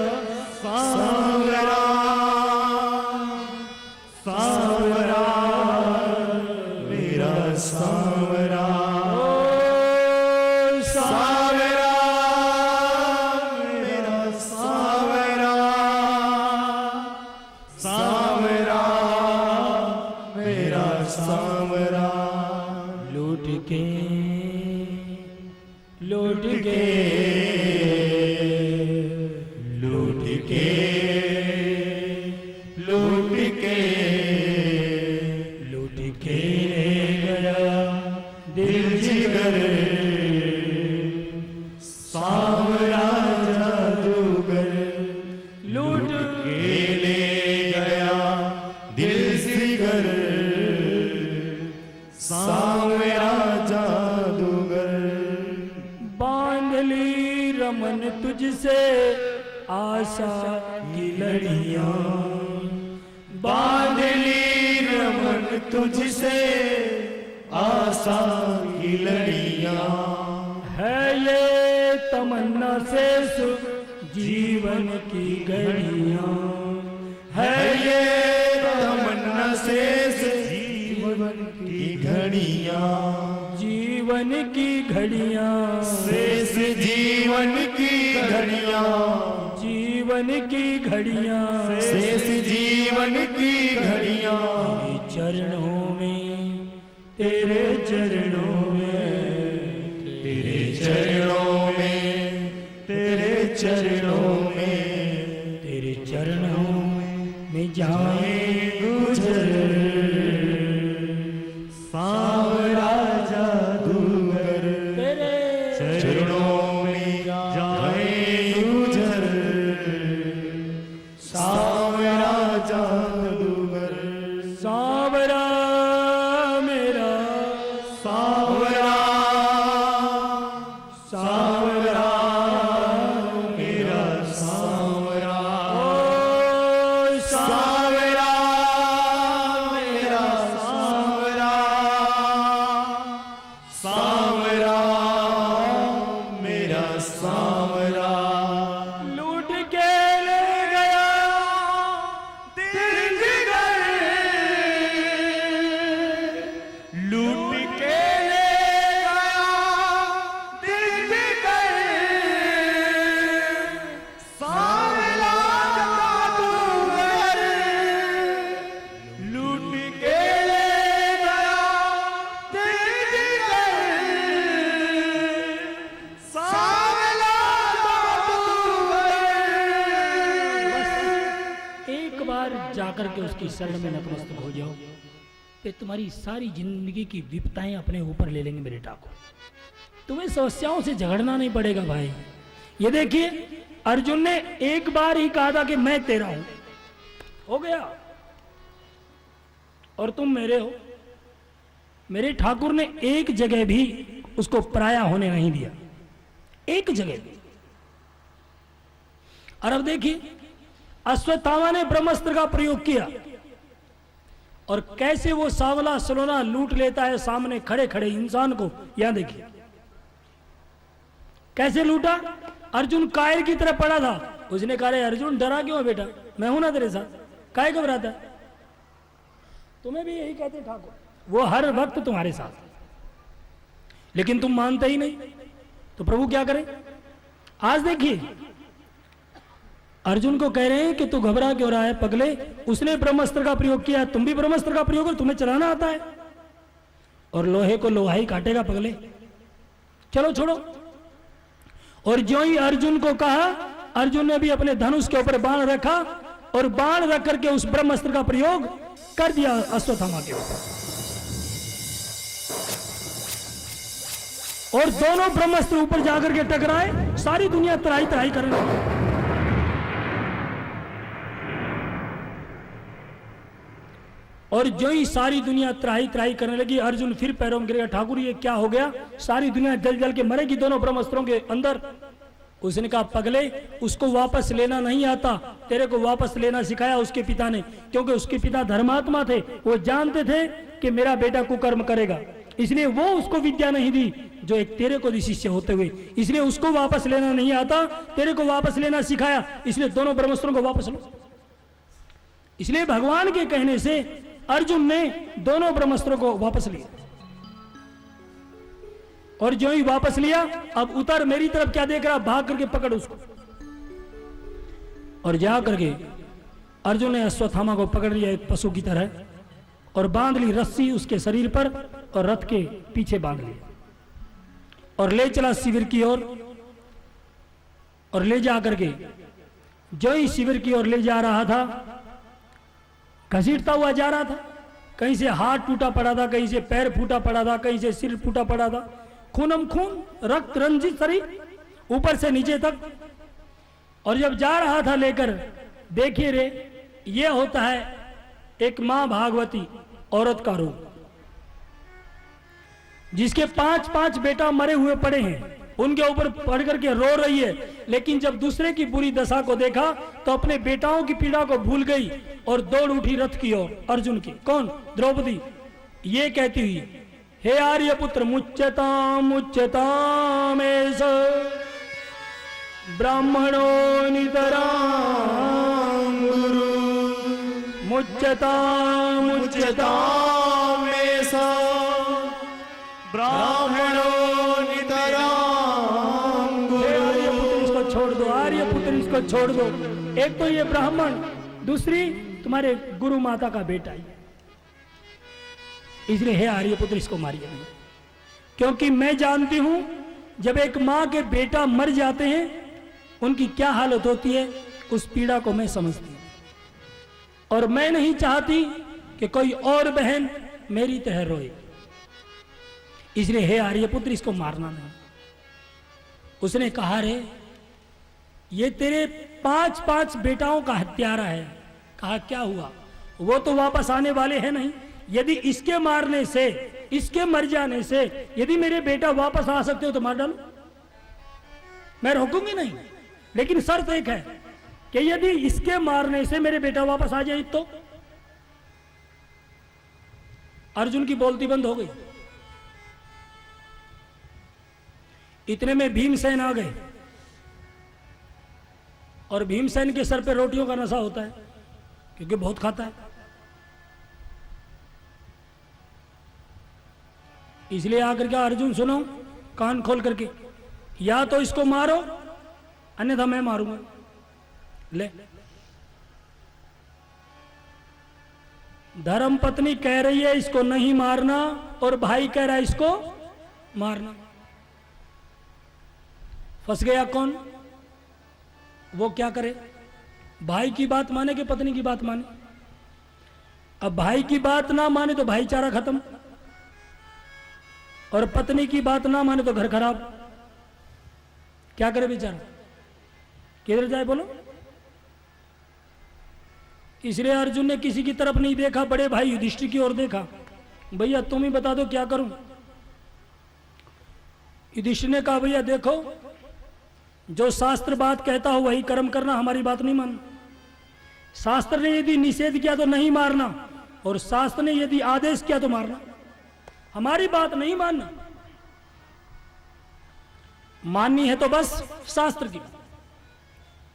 Speaker 1: सावरा सावरा मेरा सावरा, सावरा मेरा सावरा, सावरा मेरा सावरा,
Speaker 2: लूट के लूट के
Speaker 1: लूट के लूट के
Speaker 2: लूट के ले गया
Speaker 1: दिल जिगर सावरा जादूगर,
Speaker 2: लूट
Speaker 1: के ले गया दिल जिगर सावरा जादूगर,
Speaker 2: बांध ली रमन तुझसे आशा की लड़ियां,
Speaker 1: बांध ली रमन तुझसे आशा की लड़ियां,
Speaker 2: है ये तमन्ना शेष जीवन की घड़ियां,
Speaker 1: है ये तमन्ना शेष जीवन की घड़ियां,
Speaker 2: जीवन की घड़ियां,
Speaker 1: शेष जीवन की घड़ियां,
Speaker 2: जीवन की घड़ियां,
Speaker 1: शेष जीवन की घड़ियां,
Speaker 2: तेरे चरणों में, तेरे चरणों में,
Speaker 1: तेरे चरणों में, तेरे चरणों में,
Speaker 2: तेरे चरणों में जाए गुजर
Speaker 1: सावरा जादूगर,
Speaker 2: तेरे
Speaker 1: चरणों में जाए गुजर सांवरा सांवरा मेरा सांवरा ओ सांवरा मेरा सांवरा सांवरा मेरा सांवरा
Speaker 2: लूट के ले गया
Speaker 1: दिल जिगर लूट के ले गया दिल जिगर सांवला जादूगर लूट के ले गया दिल जिगर सांवला जादूगर
Speaker 2: एक बार जाकर के उसकी शरण में नतमस्तक हो जाओ, फिर तुम्हारी सारी जिंदगी की विपताएं अपने ऊपर ले लेंगे मेरे ठाकुर। तुम्हें समस्याओं से झगड़ना नहीं पड़ेगा भाई। ये देखिए, अर्जुन ने एक बार ही कहा था कि मैं तेरा हूं, हो गया, और तुम मेरे हो। मेरे ठाकुर ने एक जगह भी उसको पराया होने नहीं दिया, एक जगह भी। और अब देखिए, अश्वत्थामा ने ब्रह्मास्त्र का प्रयोग किया और कैसे वो सांवला सलोना लूट लेता है सामने खड़े खड़े इंसान को। यहां देखिए कैसे लूटा। अर्जुन कायर की तरह पड़ा था। उसने कहा, रे अर्जुन डरा क्यों है बेटा, मैं हूं ना तेरे साथ, काहे घबराता है। तुम्हें भी यही कहते ठाकुर, वो हर वक्त तुम्हारे साथ, लेकिन तुम मानते ही नहीं, तो प्रभु क्या करें। आज देखिए, अर्जुन को कह रहे हैं कि तू घबरा क्यों रहा है पगले, उसने ब्रह्मास्त्र का प्रयोग किया, तुम भी ब्रह्मास्त्र का प्रयोग करो, तुम्हें चलाना आता है, और लोहे को लोहा ही काटेगा पगले, चलो छोड़ो। और जो ही अर्जुन को कहा, अर्जुन ने भी अपने धनुष के ऊपर बाण रखा और बाण रख करके उस ब्रह्मास्त्र का प्रयोग कर दिया अश्वत्थामा के ऊपर, और दोनों ब्रह्मास्त्र ऊपर जाकर के टकराए। सारी दुनिया तराई तराई करने लगी। और जो ही सारी दुनिया त्राही त्राही करने लगी, अर्जुन फिर पैरों में गिर गया। ठाकुर ये क्या हो गया, सारी दुनिया जल जल के मरेगी दोनों ब्रह्मास्त्रों के अंदर। उसने कहा, पगले उसको वापस लेना नहीं आता, तेरे को वापस लेना सिखाया उसके पिता ने, क्योंकि उसके पिता धर्मात्मा थे, वो जानते थे कि मेरा बेटा कुकर्म करेगा, इसलिए वो उसको विद्या नहीं दी जो एक तेरे को दी शिष्य होते हुए, इसलिए उसको वापस लेना नहीं आता, तेरे को वापस लेना सिखाया, इसलिए दोनों ब्रह्मास्त्रों को वापस लो। इसलिए भगवान के कहने से अर्जुन ने दोनों ब्रह्मास्त्रों को वापस लिया, और जो ही वापस लिया, अब उतर मेरी तरफ क्या देख रहा, भाग करके पकड़ उसको। और जा करके अर्जुन ने अश्वत्थामा को पकड़ लिया एक पशु की तरह, और बांध ली रस्सी उसके शरीर पर, और रथ के पीछे बांध लिया, और ले चला शिविर की ओर। और ले जा करके जो ही शिविर की ओर ले जा रहा था, घसीटता हुआ जा रहा था, कहीं से हाथ टूटा पड़ा था, कहीं से पैर फूटा पड़ा था, कहीं से सिर फूटा पड़ा था, खूनम खून, रक्त रंजित शरीर ऊपर से नीचे तक। और जब जा रहा था लेकर, देखिए रे, ये होता है एक मां भागवती औरत का रूप, जिसके 5-5 बेटा मरे हुए पड़े हैं, उनके ऊपर पड़ करके रो रही है, लेकिन जब दूसरे की बुरी दशा को देखा तो अपने बेटाओं की पीड़ा को भूल गई और दौड़ उठी रथ की ओर अर्जुन की। कौन? द्रौपदी। ये कहती हुई, हे आर्यपुत्र मुच्यताम मुच्यताम एष ब्राह्मणो नितरां गुरु मुच्यताम मुच्यताम एष
Speaker 1: ब्राह्मणो नितरां गुरु।
Speaker 2: इसको छोड़ दो, आर्यपुत्र इसको छोड़ दो। एक तो ये ब्राह्मण, दूसरी तुम्हारे गुरु माता का बेटा ही, इसलिए हे आर्यपुत्र इसको मारिए नहीं, क्योंकि मैं जानती हूं जब एक मां के बेटा मर जाते हैं उनकी क्या हालत होती है, उस पीड़ा को मैं समझती हूं, और मैं नहीं चाहती कि कोई और बहन मेरी तरह रोए, इसलिए हे आर्यपुत्र इसको मारना नहीं। उसने कहा, रे ये तेरे 5-5 बेटाओं का हत्यारा है। कहा, क्या हुआ? वो तो वापस आने वाले हैं नहीं, यदि इसके मारने से, इसके मर जाने से यदि मेरे बेटा वापस आ सकते हो तो मार डालो, मैं रोकूंगी नहीं। लेकिन शर्त एक है कि यदि इसके मारने से मेरे बेटा वापस आ जाए तो। अर्जुन की बोलती बंद हो गई। इतने में भीमसेन आ गए, और भीमसेन के सर पे रोटियों का नशा होता है क्योंकि बहुत खाता है। इसलिए आकर के अर्जुन सुनो कान खोल करके, या तो इसको मारो अन्यथा मैं मारूंगा। ले, धर्म पत्नी कह रही है इसको नहीं मारना और भाई कह रहा है इसको मारना। फंस गया कौन? वो क्या करे? भाई की बात माने कि पत्नी की बात माने? अब भाई की बात ना माने तो भाईचारा खत्म, और पत्नी की बात ना माने तो घर खराब। क्या करे बेचारा, किधर जाए बोलो? इसलिए अर्जुन ने किसी की तरफ नहीं देखा, बड़े भाई युधिष्ठिर की ओर देखा। भैया तुम ही बता दो क्या करूं? युधिष्ठिर ने कहा भैया देखो, जो शास्त्र बात कहता हो वही कर्म करना, हमारी बात नहीं मानना। शास्त्र ने यदि निषेध किया तो नहीं मारना, और शास्त्र ने यदि आदेश किया तो मारना, हमारी बात नहीं मानना। माननी है तो बस शास्त्र की।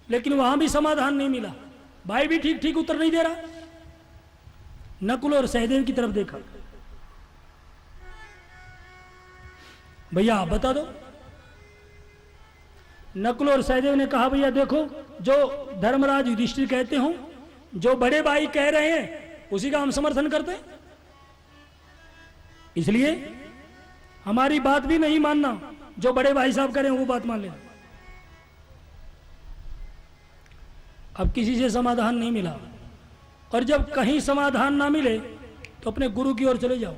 Speaker 2: लेकिन वहां भी समाधान नहीं मिला। भाई भी ठीक ठीक उत्तर नहीं दे रहा। नकुल और सहदेव की तरफ देखा, भैया आप बता दो। नकुल और सहदेव ने कहा भैया देखो, जो धर्मराज युधिष्ठिर कहते हो, जो बड़े भाई कह रहे हैं उसी का हम समर्थन करते हैं, इसलिए हमारी बात भी नहीं मानना, जो बड़े भाई साहब कह रहे हैं वो बात मान लेना। अब किसी से समाधान नहीं मिला, और जब कहीं समाधान ना मिले तो अपने गुरु की ओर चले जाओ।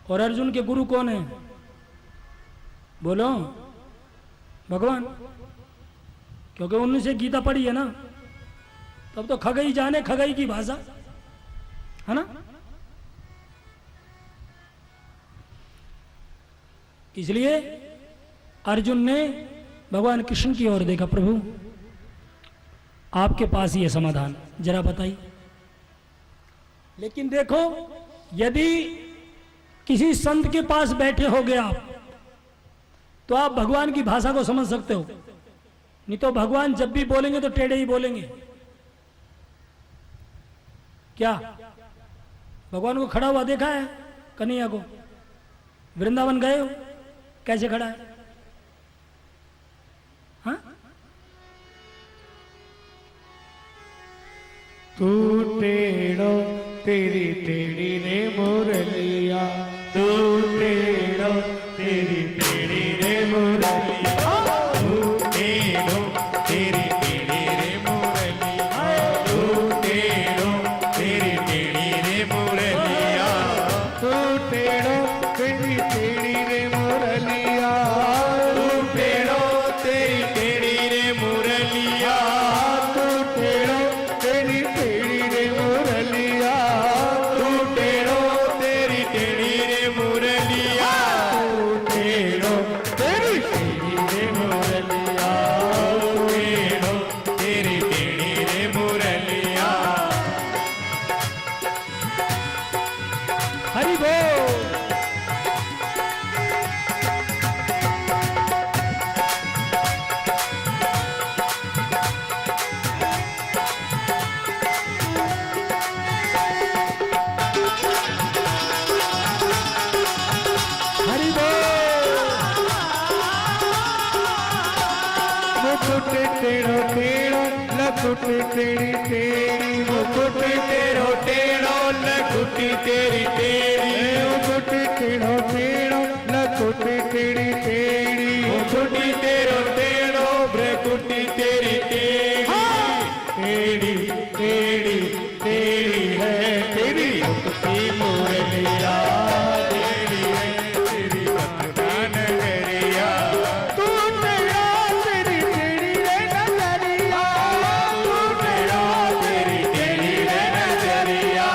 Speaker 2: और अर्जुन के गुरु कौन है? बोलो, भगवान। क्योंकि उनसे गीता पढ़ी है ना, तब तो खगई जाने खगई की भाषा है ना। इसलिए अर्जुन ने भगवान कृष्ण की ओर देखा, प्रभु आपके पास ही है समाधान, जरा बताइए। लेकिन देखो, यदि किसी संत के पास बैठे होगे आप, तो आप भगवान की भाषा को समझ सकते हो। नहीं तो भगवान जब भी बोलेंगे तो टेढ़े ही बोलेंगे। क्या भगवान को खड़ा हुआ देखा है? कन्हैया को वृंदावन गए हो, कैसे खड़ा है? हाँ?
Speaker 1: तू टेढ़ो तेरी टेढ़ी रे मुरलिया, तू टेढ़ो तेरी टेढ़ी रे मुरलिया, तू टेढ़ो तेरी टेढ़ी रे मुरलिया, तू टेढ़ो तेरी टेढ़ी रे मुरलिया, तू टेढ़ो तेरी टेढ़ी रे मुरलिया, तू टेढ़ो तेरी टेढ़ी रे मुरलिया, तू टेढ़ो तेरी टेढ़ी रे मुरलिया, तू टेढ़ो तेरी टेढ़ी रे मुरलिया, तू टेढ़ो तेरी टेढ़ी रे मुरलिया, तू टेढ़ो तेरी टेढ़ी रे मुरलिया।
Speaker 2: हरि बोल। हरि बोल।
Speaker 1: मुकुट टेढ़ो टेढ़ो लकुट तेरी तेरी, मुकुट टेढ़ो टेढ़ो लकुट तेरी तेरी, मुकुट टेढ़ो टेढ़ो लकुट तेरी तेरी, मुकुट टेढ़ो टेढ़ो भ्रकुट तेरी तेरी, तेरी तेरी तेरी है तेरी मुक्ति मुरलिया, तेरी है तेरी मथुरा नगरिया, तू टेढ़ा तेरी टेढ़ी रे नजरिया, तू टेढ़ा तेरी टेढ़ी रे नजरिया,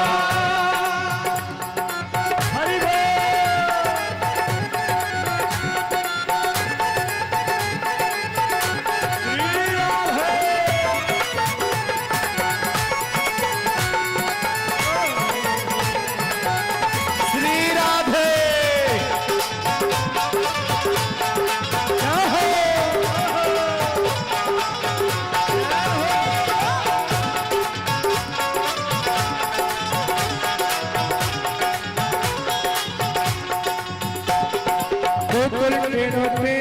Speaker 1: गोकुल के पे